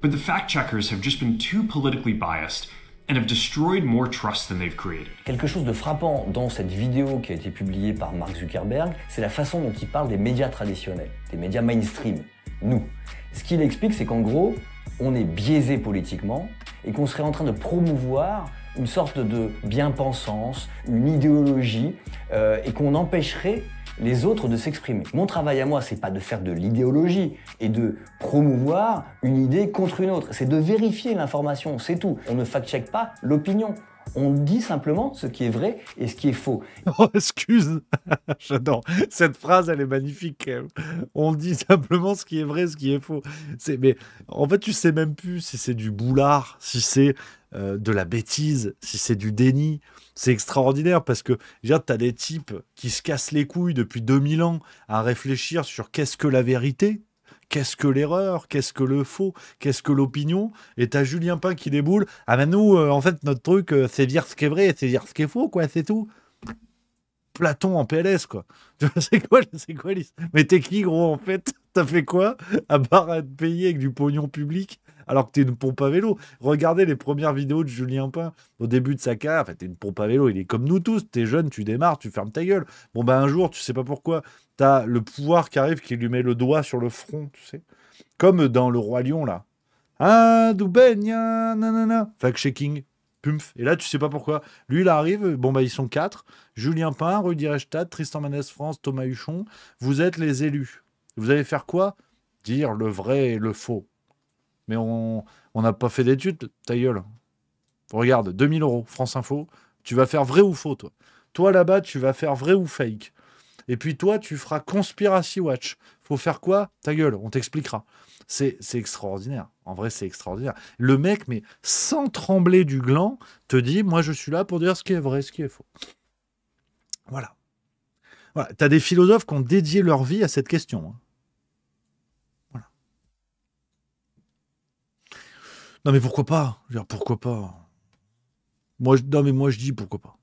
But the fact-checkers have just been too politically biased and have destroyed more trust than they've created. Quelque chose de frappant dans cette vidéo qui a été publiée par Mark Zuckerberg, c'est la façon dont il parle des médias traditionnels, des médias mainstream, nous. Ce qu'il explique, c'est qu'en gros, on est biaisé politiquement et qu'on serait en train de promouvoir une sorte de bien-pensance, une idéologie, et qu'on empêcherait les autres de s'exprimer. Mon travail à moi, c'est pas de faire de l'idéologie et de promouvoir une idée contre une autre. C'est de vérifier l'information, c'est tout. On ne fact-check pas l'opinion. On dit simplement ce qui est vrai et ce qui est faux. Oh, excuse, j'adore. Cette phrase, elle est magnifique. Quand même. On dit simplement ce qui est vrai, ce qui est faux. Mais en fait, tu sais même plus si c'est du boulard, si c'est de la bêtise, si c'est du déni. C'est extraordinaire parce que tu as des types qui se cassent les couilles depuis 2000 ans à réfléchir sur qu'est-ce que la vérité, qu'est-ce que l'erreur, qu'est-ce que le faux, qu'est-ce que l'opinion. Et t'as Julien Pin qui déboule. Ah ben nous, en fait, notre truc, c'est dire ce qui est vrai et c'est dire ce qui est faux, quoi, c'est tout. Platon en PLS, quoi. C'est quoi Mais t'es qui, gros, en fait? T'as fait quoi? À part être payé avec du pognon public alors que t'es une pompe à vélo. Regardez les premières vidéos de Julien Pin au début de sa carrière. En fait, t'es une pompe à vélo. Il est comme nous tous. T'es jeune, tu démarres, tu fermes ta gueule. Bon, ben un jour, tu sais pas pourquoi, t'as le pouvoir qui arrive, qui lui met le doigt sur le front, tu sais. Comme dans Le Roi Lion, là. Ah, Doubegna, nanana. Fact-checking. Pumph. Et là, tu sais pas pourquoi. Lui, il arrive. Bon, bah, ils sont 4. Julien Pin, Rudi Reichstadt, Tristan Manès France, Thomas Huchon. Vous êtes les élus. Vous allez faire quoi? Dire le vrai et le faux. Mais on n'a pas fait d'études, ta gueule. Regarde, 2000 €, France Info, Tu vas faire vrai ou faux, toi. Toi, là-bas, tu vas faire vrai ou fake. Et puis toi, tu feras Conspiracy Watch. Faut faire quoi? Ta gueule, on t'expliquera. C'est extraordinaire. En vrai, c'est extraordinaire. Le mec, mais sans trembler du gland, te dit, moi, je suis là pour dire ce qui est vrai, ce qui est faux. Voilà. Voilà. Tu as des philosophes qui ont dédié leur vie à cette question. Voilà. Non, mais pourquoi pas? Je veux dire, pourquoi pas? Non, mais moi, je dis pourquoi pas.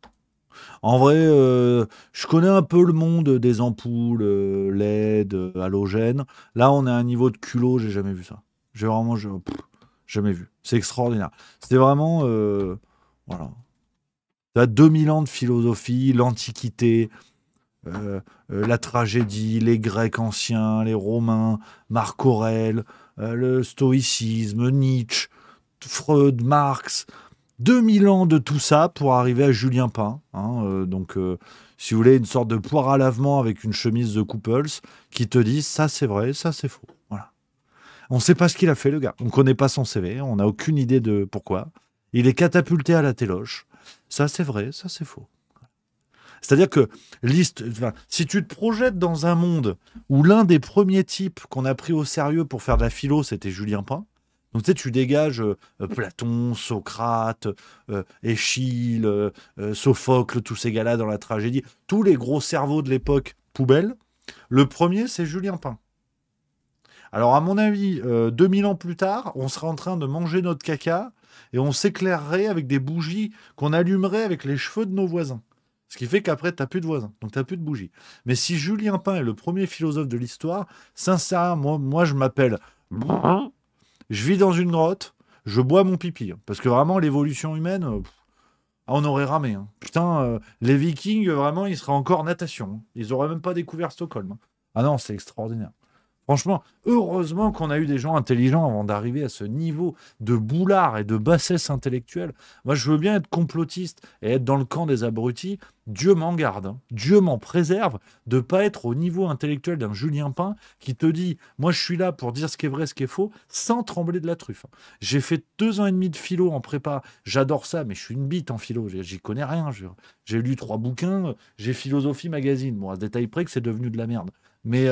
En vrai, je connais un peu le monde des ampoules LED, halogènes. Là, on est à un niveau de culot, j'ai jamais vu ça. J'ai vraiment jamais vu. C'est extraordinaire. C'était vraiment... voilà. Tu as 2000 ans de philosophie, l'Antiquité, la tragédie, les Grecs anciens, les Romains, Marc Aurèle, le stoïcisme, Nietzsche, Freud, Marx... 2000 ans de tout ça pour arriver à Julien Pin. Donc, si vous voulez, une sorte de poire à lavement avec une chemise de Couples qui te dit ça c'est vrai, ça c'est faux. Voilà. On ne sait pas ce qu'il a fait, le gars. On ne connaît pas son CV, on n'a aucune idée de pourquoi. Il est catapulté à la téloche. Ça c'est vrai, ça c'est faux. C'est-à-dire que si tu te projettes dans un monde où l'un des premiers types qu'on a pris au sérieux pour faire de la philo, c'était Julien Pin. Donc tu sais, tu dégages Platon, Socrate, Échille, Sophocle, tous ces gars-là dans la tragédie, tous les gros cerveaux de l'époque poubelle. Le premier, c'est Julien Pin. Alors à mon avis, 2000 ans plus tard, on serait en train de manger notre caca et on s'éclairerait avec des bougies qu'on allumerait avec les cheveux de nos voisins. Ce qui fait qu'après, tu n'as plus de voisins, donc tu n'as plus de bougies. Mais si Julien Pin est le premier philosophe de l'histoire, sincèrement, moi je m'appelle... Je vis dans une grotte, je bois mon pipi. Parce que vraiment, l'évolution humaine, on aurait ramé. Putain, les Vikings, vraiment, ils seraient encore natation. Ils n'auraient même pas découvert Stockholm. Ah non, c'est extraordinaire. Franchement, heureusement qu'on a eu des gens intelligents avant d'arriver à ce niveau de boulard et de bassesse intellectuelle. Moi, je veux bien être complotiste et être dans le camp des abrutis. Dieu m'en garde, Dieu m'en préserve de ne pas être au niveau intellectuel d'un Julien Pin qui te dit « Moi, je suis là pour dire ce qui est vrai, ce qui est faux, sans trembler de la truffe. » J'ai fait 2 ans et demi de philo en prépa. J'adore ça, mais je suis une bite en philo. J'y connais rien. J'ai lu 3 bouquins. J'ai Philosophie Magazine. Bon, à ce détail près que c'est devenu de la merde. Mais...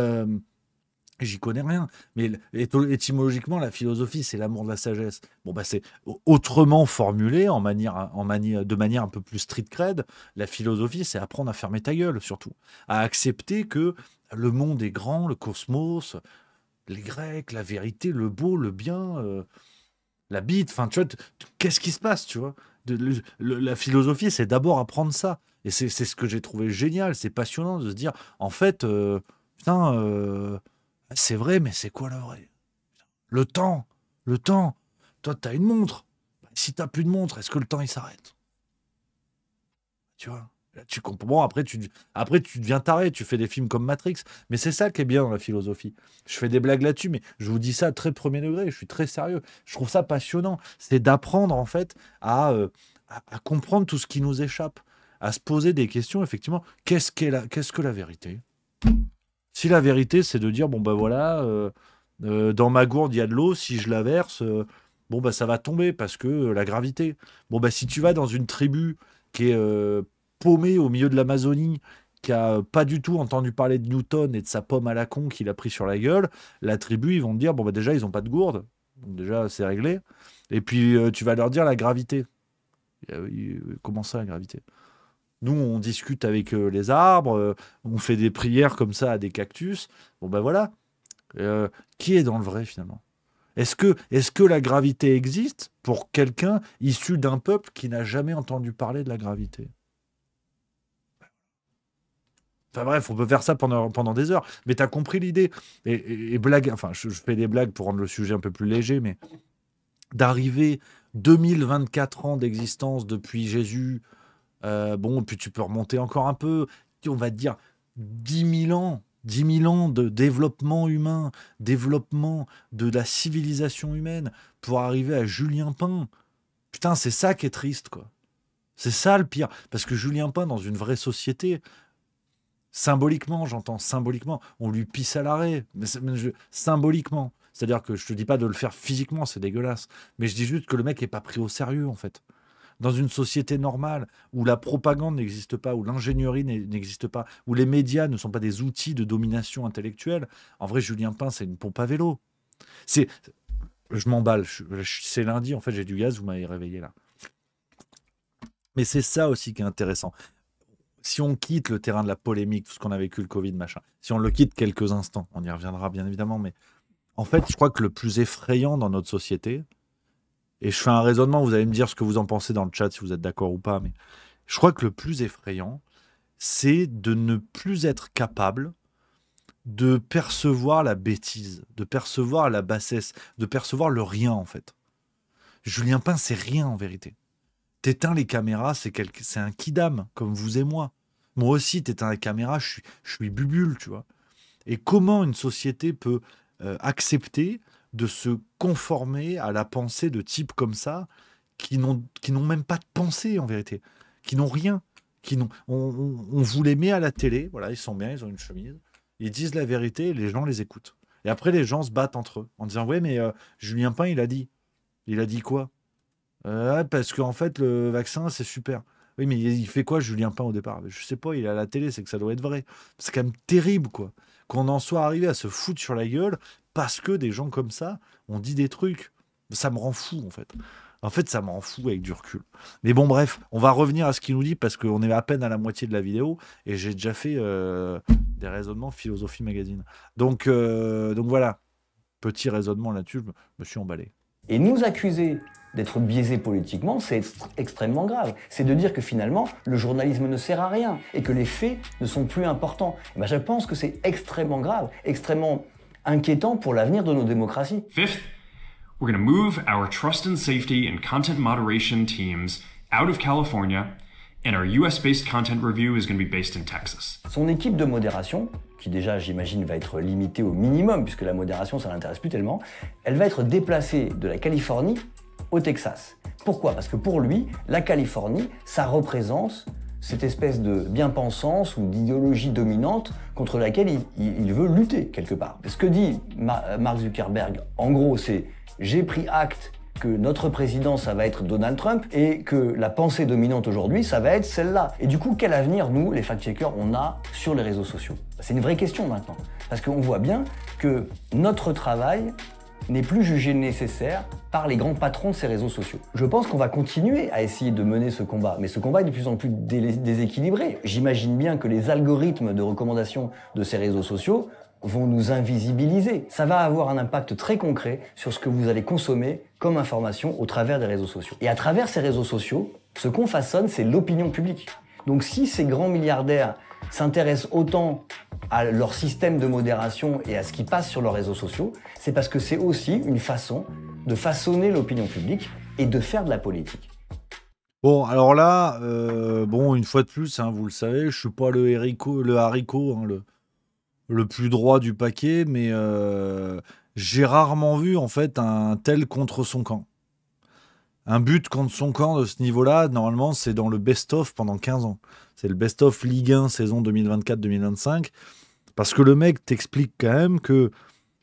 j'y connais rien, mais étymologiquement, la philosophie, c'est l'amour de la sagesse. Bon, bah, c'est autrement formulé, de manière un peu plus street cred. La philosophie, c'est apprendre à fermer ta gueule, surtout. À accepter que le monde est grand, le cosmos, les Grecs, la vérité, le beau, le bien, la bite. Enfin, tu vois, qu'est-ce qui se passe, tu vois? La philosophie, c'est d'abord apprendre ça. Et c'est ce que j'ai trouvé génial, c'est passionnant de se dire, en fait, putain... c'est vrai, mais c'est quoi le vrai? Le temps. Toi, tu as une montre. Si tu n'as plus de montre, est-ce que le temps, il s'arrête? Tu vois? Là, tu comprends. Bon, après, tu deviens taré, tu fais des films comme Matrix. Mais c'est ça qui est bien dans la philosophie. Je fais des blagues là-dessus, mais je vous dis ça à très premier degré. Je suis très sérieux. Je trouve ça passionnant. C'est d'apprendre, en fait, à comprendre tout ce qui nous échappe. À se poser des questions, effectivement. Qu'est-ce que la vérité? Si la vérité, c'est de dire, bon, ben voilà, dans ma gourde, il y a de l'eau, si je la verse, bon, ben ça va tomber parce que la gravité. Bon, ben si tu vas dans une tribu qui est paumée au milieu de l'Amazonie, qui a pas du tout entendu parler de Newton et de sa pomme à la con qu'il a pris sur la gueule, la tribu, ils vont te dire, bon, ben déjà, ils n'ont pas de gourde. Donc déjà, c'est réglé. Et puis, tu vas leur dire la gravité. Comment ça, la gravité? Nous, on discute avec les arbres, on fait des prières comme ça à des cactus. Bon, ben voilà. Qui est dans le vrai, finalement? Est-ce que la gravité existe pour quelqu'un issu d'un peuple qui n'a jamais entendu parler de la gravité? Enfin bref, on peut faire ça pendant des heures. Mais tu as compris l'idée. Et blague, enfin, je fais des blagues pour rendre le sujet un peu plus léger, mais d'arriver 2024 ans d'existence depuis Jésus... bon, puis tu peux remonter encore un peu, on va te dire 10 000 ans de développement humain, développement de la civilisation humaine pour arriver à Julien Pin. Putain, c'est ça qui est triste, quoi. C'est ça le pire. Parce que Julien Pin, dans une vraie société, symboliquement, j'entends symboliquement, on lui pisse à l'arrêt. Symboliquement. C'est-à-dire que je te dis pas de le faire physiquement, c'est dégueulasse. Mais je dis juste que le mec est pas pris au sérieux, en fait. Dans une société normale, où la propagande n'existe pas, où l'ingénierie n'existe pas, où les médias ne sont pas des outils de domination intellectuelle, en vrai, Julien Pain, c'est une pompe à vélo. Je m'emballe, c'est lundi, en fait, j'ai du gaz, vous m'avez réveillé là. Mais c'est ça aussi qui est intéressant. Si on quitte le terrain de la polémique, tout ce qu'on a vécu, le Covid, machin, si on le quitte quelques instants, on y reviendra bien évidemment, mais en fait, je crois que le plus effrayant dans notre société, et je fais un raisonnement, vous allez me dire ce que vous en pensez dans le chat, si vous êtes d'accord ou pas, mais je crois que le plus effrayant, c'est de ne plus être capable de percevoir la bêtise, de percevoir la bassesse, de percevoir le rien, en fait. Julien Pain, c'est rien, en vérité. T'éteins les caméras, c'est un kidam, comme vous et moi. Moi aussi, t'éteins la caméra, je suis bubule, tu vois. Et comment une société peut accepter de se conformer à la pensée de types comme ça, qui n'ont même pas de pensée, en vérité, qui n'ont rien, on vous les met à la télé, voilà, ils sont bien, ils ont une chemise, ils disent la vérité, et les gens les écoutent. Et après, les gens se battent entre eux, en disant, ouais, mais Julien Pain, il a dit quoi? Parce qu'en fait, le vaccin, c'est super. Oui, mais il fait quoi, Julien Pain, au départ? Je sais pas, il est à la télé, c'est que ça doit être vrai. C'est quand même terrible, quoi. Qu'on en soit arrivé à se foutre sur la gueule parce que des gens comme ça ont dit des trucs. Ça me rend fou, en fait. En fait, ça me rend fou avec du recul. Mais bon, bref, on va revenir à ce qu'il nous dit parce qu'on est à peine à la moitié de la vidéo et j'ai déjà fait des raisonnements Philosophie Magazine. Donc voilà, petit raisonnement là-dessus, je me suis emballé. Et nous accuser d'être biaisé politiquement, c'est extrêmement grave. C'est de dire que finalement, le journalisme ne sert à rien et que les faits ne sont plus importants. Ben, je pense que c'est extrêmement grave, extrêmement inquiétant pour l'avenir de nos démocraties. Fifth, we're going to move our trust and safety and content moderation teams out of California, and our US-based content review is going to be based in Texas. Son équipe de modération, qui déjà, j'imagine, va être limitée au minimum, puisque la modération, ça l'intéresse plus tellement, elle va être déplacée de la Californie au Texas. Pourquoi? Parce que pour lui, la Californie, ça représente cette espèce de bien-pensance ou d'idéologie dominante contre laquelle il veut lutter quelque part. Ce que dit Mark Zuckerberg, en gros, c'est « j'ai pris acte que notre président, ça va être Donald Trump et que la pensée dominante aujourd'hui, ça va être celle-là. » Et du coup, quel avenir, nous, les fact-checkers, on a sur les réseaux sociaux? C'est une vraie question maintenant. Parce qu'on voit bien que notre travail n'est plus jugé nécessaire par les grands patrons de ces réseaux sociaux. Je pense qu'on va continuer à essayer de mener ce combat, mais ce combat est de plus en plus déséquilibré. J'imagine bien que les algorithmes de recommandation de ces réseaux sociaux vont nous invisibiliser. Ça va avoir un impact très concret sur ce que vous allez consommer comme information au travers des réseaux sociaux. Et à travers ces réseaux sociaux, ce qu'on façonne, c'est l'opinion publique. Donc si ces grands milliardaires s'intéressent autant à leur système de modération et à ce qui passe sur leurs réseaux sociaux, c'est parce que c'est aussi une façon de façonner l'opinion publique et de faire de la politique. Bon, alors là, une fois de plus, hein, vous le savez, je suis pas le haricot, hein, le plus droit du paquet, mais j'ai rarement vu en fait un tel contre son camp. Un but contre son camp de ce niveau-là, normalement, c'est dans le best-of pendant 15 ans. C'est le best-of Ligue 1 saison 2024-2025. Parce que le mec t'explique quand même que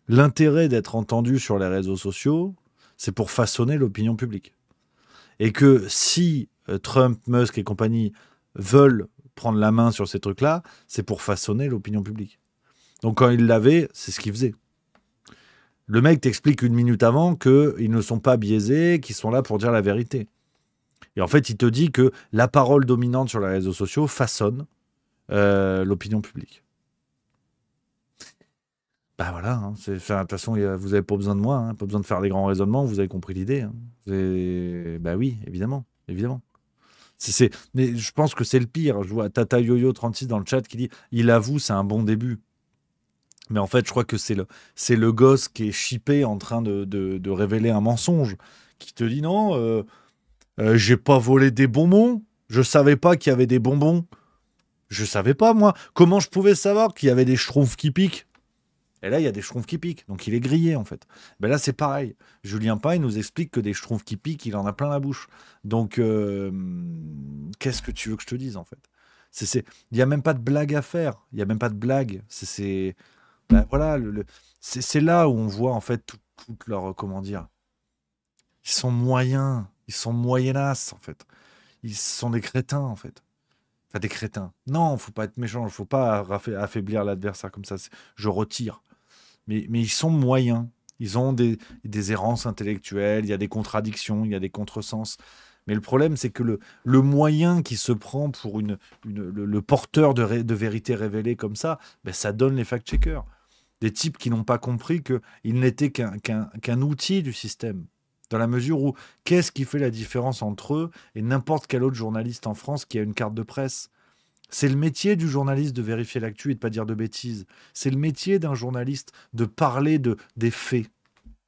l'intérêt d'être entendu sur les réseaux sociaux, c'est pour façonner l'opinion publique. Et que si Trump, Musk et compagnie veulent prendre la main sur ces trucs-là, c'est pour façonner l'opinion publique. Donc quand il l'avait, c'est ce qu'il faisait. Le mec t'explique une minute avant qu'ils ne sont pas biaisés, qu'ils sont là pour dire la vérité. Et en fait, il te dit que la parole dominante sur les réseaux sociaux façonne l'opinion publique. Bah voilà, hein, de toute façon, vous n'avez pas besoin de moi, hein, pas besoin de faire des grands raisonnements, vous avez compris l'idée. Hein. Bah oui, évidemment. Mais je pense que c'est le pire. Je vois Tata Yoyo36 dans le chat qui dit « Il avoue, c'est un bon début ». Mais en fait, je crois que c'est le gosse qui est chippé en train de révéler un mensonge, qui te dit non, j'ai pas volé des bonbons, je savais pas qu'il y avait des bonbons. Je savais pas, moi. Comment je pouvais savoir qu'il y avait des schtroumpfs qui piquent? Et là, il y a des schtroumpfs qui piquent, donc il est grillé, en fait. Ben là, c'est pareil. Julien Pain, il nous explique que des schtroumpfs qui piquent, il en a plein la bouche. Donc, qu'est-ce que tu veux que je te dise, en fait? Il n'y a même pas de blague à faire. Il n'y a même pas de blague. Ben voilà, c'est là où on voit en fait toute leur, comment dire, ils sont moyens, ils sont moyennasses en fait. ils sont des crétins, en fait. Enfin, des crétins. Non, faut pas être méchant, faut pas affaiblir l'adversaire comme ça. Je retire. Mais ils sont moyens. Ils ont des errances intellectuelles, il y a des contradictions, il y a des contresens. Mais le problème, c'est que le moyen qui se prend pour le porteur de vérité révélée comme ça, ben, ça donne les fact-checkers. Des types qui n'ont pas compris qu'ils n'étaient qu'un outil du système. Dans la mesure où, qu'est-ce qui fait la différence entre eux et n'importe quel autre journaliste en France qui a une carte de presse? C'est le métier du journaliste de vérifier l'actu et de ne pas dire de bêtises. C'est le métier d'un journaliste de parler des faits.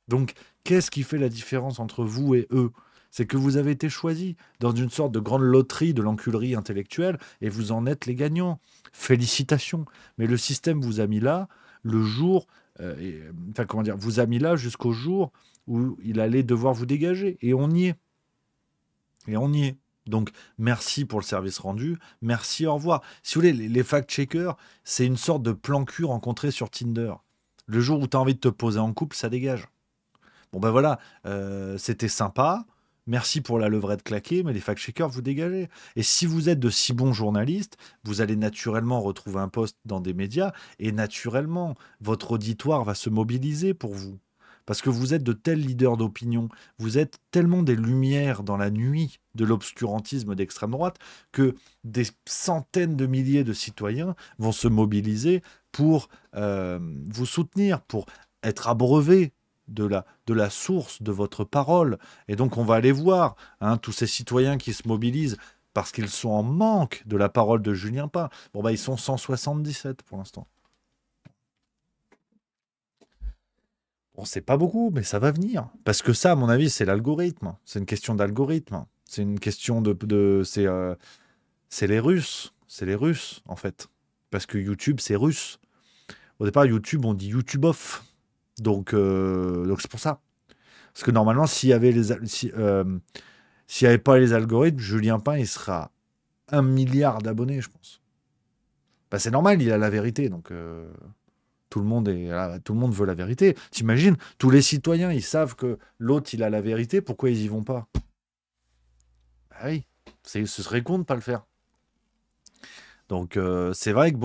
Donc, qu'est-ce qui fait la différence entre vous et eux? C'est que vous avez été choisis dans une sorte de grande loterie de l'enculerie intellectuelle et vous en êtes les gagnants. Félicitations. Mais le système vous a mis là le jour, vous a mis là jusqu'au jour où il allait devoir vous dégager. Et on y est. Et on y est. Donc, merci pour le service rendu. Merci, au revoir. Si vous voulez, les fact-checkers, c'est une sorte de plan cul rencontré sur Tinder. Le jour où tu as envie de te poser en couple, ça dégage. Bon, ben voilà, c'était sympa. Merci pour la levrette claquée, mais les fact-checkers, vous dégagez. Et si vous êtes de si bons journalistes, vous allez naturellement retrouver un poste dans des médias et naturellement, votre auditoire va se mobiliser pour vous. Parce que vous êtes de tels leaders d'opinion, vous êtes tellement des lumières dans la nuit de l'obscurantisme d'extrême droite que des centaines de milliers de citoyens vont se mobiliser pour vous soutenir, pour être abreuvés de la source de votre parole. Et donc on va aller voir tous ces citoyens qui se mobilisent parce qu'ils sont en manque de la parole de Julien Pain. Bon, ils sont 177 pour l'instant. Bon, c'est pas beaucoup, mais ça va venir. Parce que ça, à mon avis, c'est l'algorithme. C'est une question d'algorithme. C'est une question c'est les Russes. C'est les Russes, en fait. Parce que YouTube, c'est russe. Au départ, YouTube, on dit YouTube off. Donc c'est pour ça. Parce que normalement, s'il n'y avait pas les algorithmes, Julien Pain, il sera 1 milliard d'abonnés, je pense. C'est normal, il a la vérité, donc tout le monde veut la vérité. T'imagines, tous les citoyens, ils savent que l'autre, il a la vérité, pourquoi ils y vont pas? Oui, ce serait con de pas le faire. Donc c'est vrai que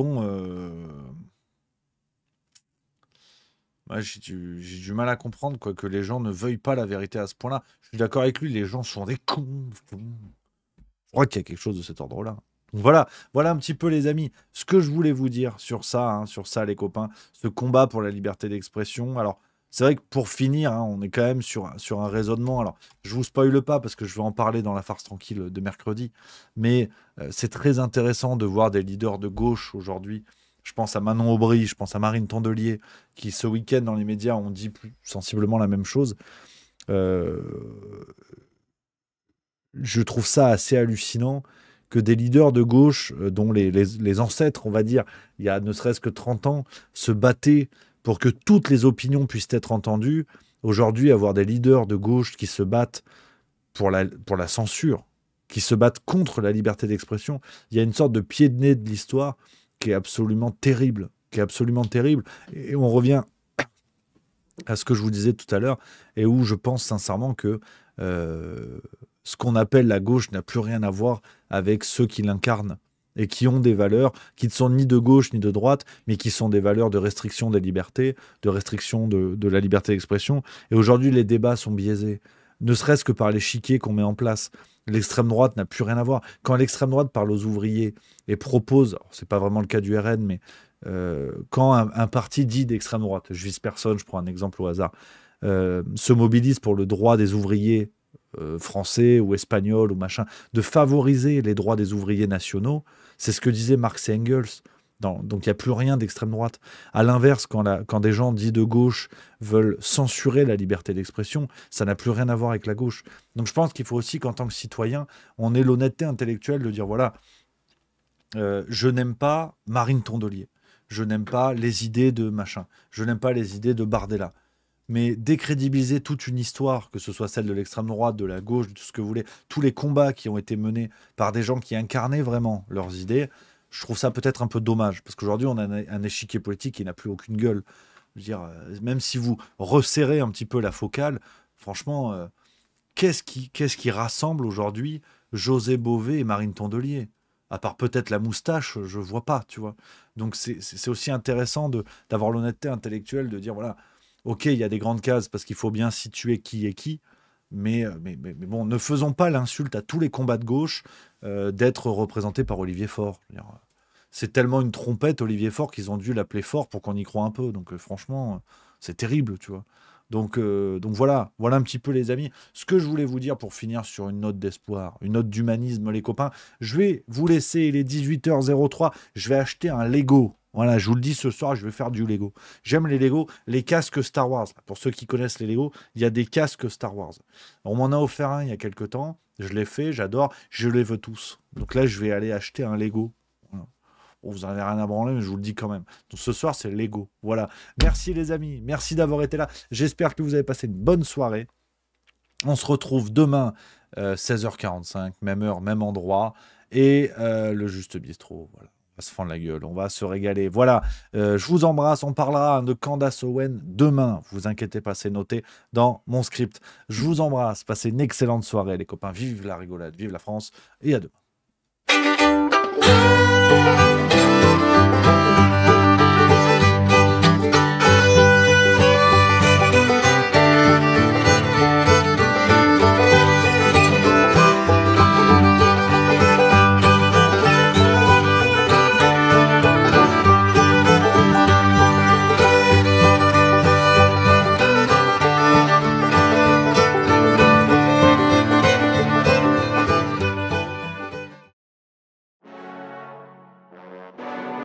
moi, j'ai du mal à comprendre que les gens ne veuillent pas la vérité à ce point-là. Je suis d'accord avec lui, les gens sont des cons. Je crois qu'il y a quelque chose de cet ordre-là. Donc voilà un petit peu les amis, ce que je voulais vous dire sur ça les copains, ce combat pour la liberté d'expression. Alors c'est vrai que pour finir, on est quand même sur un raisonnement. Alors je vous spoile pas parce que je vais en parler dans la farce tranquille de mercredi, mais c'est très intéressant de voir des leaders de gauche aujourd'hui. Je pense à Manon Aubry, je pense à Marine Tondelier, qui ce week-end dans les médias ont dit sensiblement la même chose. Je trouve ça assez hallucinant que des leaders de gauche, dont les ancêtres, on va dire, il y a ne serait-ce que 30 ans, se battaient pour que toutes les opinions puissent être entendues. Aujourd'hui, avoir des leaders de gauche qui se battent pour la censure, qui se battent contre la liberté d'expression, il y a une sorte de pied de nez de l'histoire qui est absolument terrible, Et on revient à ce que je vous disais tout à l'heure, et où je pense sincèrement que ce qu'on appelle la gauche n'a plus rien à voir avec ceux qui l'incarnent et qui ont des valeurs qui ne sont ni de gauche ni de droite, mais qui sont des valeurs de restriction des libertés, de restriction de la liberté d'expression. Et aujourd'hui, les débats sont biaisés, ne serait-ce que par l'échiquier qu'on met en place. L'extrême droite n'a plus rien à voir. Quand l'extrême droite parle aux ouvriers et propose, c'est pas vraiment le cas du RN, mais quand un parti dit d'extrême droite, je vise personne, je prends un exemple au hasard, se mobilise pour le droit des ouvriers français ou espagnols ou machin, de favoriser les droits des ouvriers nationaux, c'est ce que disaient Marx et Engels. Donc il n'y a plus rien d'extrême droite. À l'inverse, quand des gens dits de gauche veulent censurer la liberté d'expression, ça n'a plus rien à voir avec la gauche. Donc je pense qu'il faut aussi qu'en tant que citoyen, on ait l'honnêteté intellectuelle de dire voilà, je n'aime pas Marine Tondelier, je n'aime pas les idées de machin, je n'aime pas les idées de Bardella. Mais décrédibiliser toute une histoire, que ce soit celle de l'extrême droite, de la gauche, de tout ce que vous voulez, tous les combats qui ont été menés par des gens qui incarnaient vraiment leurs idées, je trouve ça peut-être un peu dommage, parce qu'aujourd'hui, on a un échiquier politique qui n'a plus aucune gueule. Je veux dire, même si vous resserrez un petit peu la focale, franchement, qu'est-ce qui rassemble aujourd'hui José Bové et Marine Tondelier. À part peut-être la moustache, je vois pas, tu vois. Donc c'est aussi intéressant d'avoir l'honnêteté intellectuelle de dire, voilà, ok, il y a des grandes cases parce qu'il faut bien situer qui est qui, mais bon, ne faisons pas l'insulte à tous les combats de gauche d'être représentés par Olivier Faure. Je veux dire, c'est tellement une trompette, Olivier Faure, qu'ils ont dû l'appeler Faure pour qu'on y croie un peu. Donc franchement, c'est terrible, tu vois. Donc voilà un petit peu les amis. Ce que je voulais vous dire pour finir sur une note d'espoir, une note d'humanisme les copains, je vais vous laisser, il est 18h03, je vais acheter un Lego. Voilà, je vous le dis ce soir, je vais faire du Lego. J'aime les Lego, les casques Star Wars. Pour ceux qui connaissent les Lego, il y a des casques Star Wars. On m'en a offert un il y a quelques temps, je l'ai fait, j'adore, je les veux tous. Donc là, je vais aller acheter un Lego. Voilà. Bon, vous n'en avez rien à branler, mais je vous le dis quand même. Donc ce soir, c'est Lego. Voilà. Merci les amis, merci d'avoir été là. J'espère que vous avez passé une bonne soirée. On se retrouve demain, 16h45, même heure, même endroit. Et le Juste Bistrot, voilà. On va se fendre la gueule, on va se régaler. Voilà, je vous embrasse, on parlera de Candace Owen demain. Vous inquiétez pas, c'est noté dans mon script. Je vous embrasse, passez une excellente soirée les copains. Vive la rigolade, vive la France et à demain.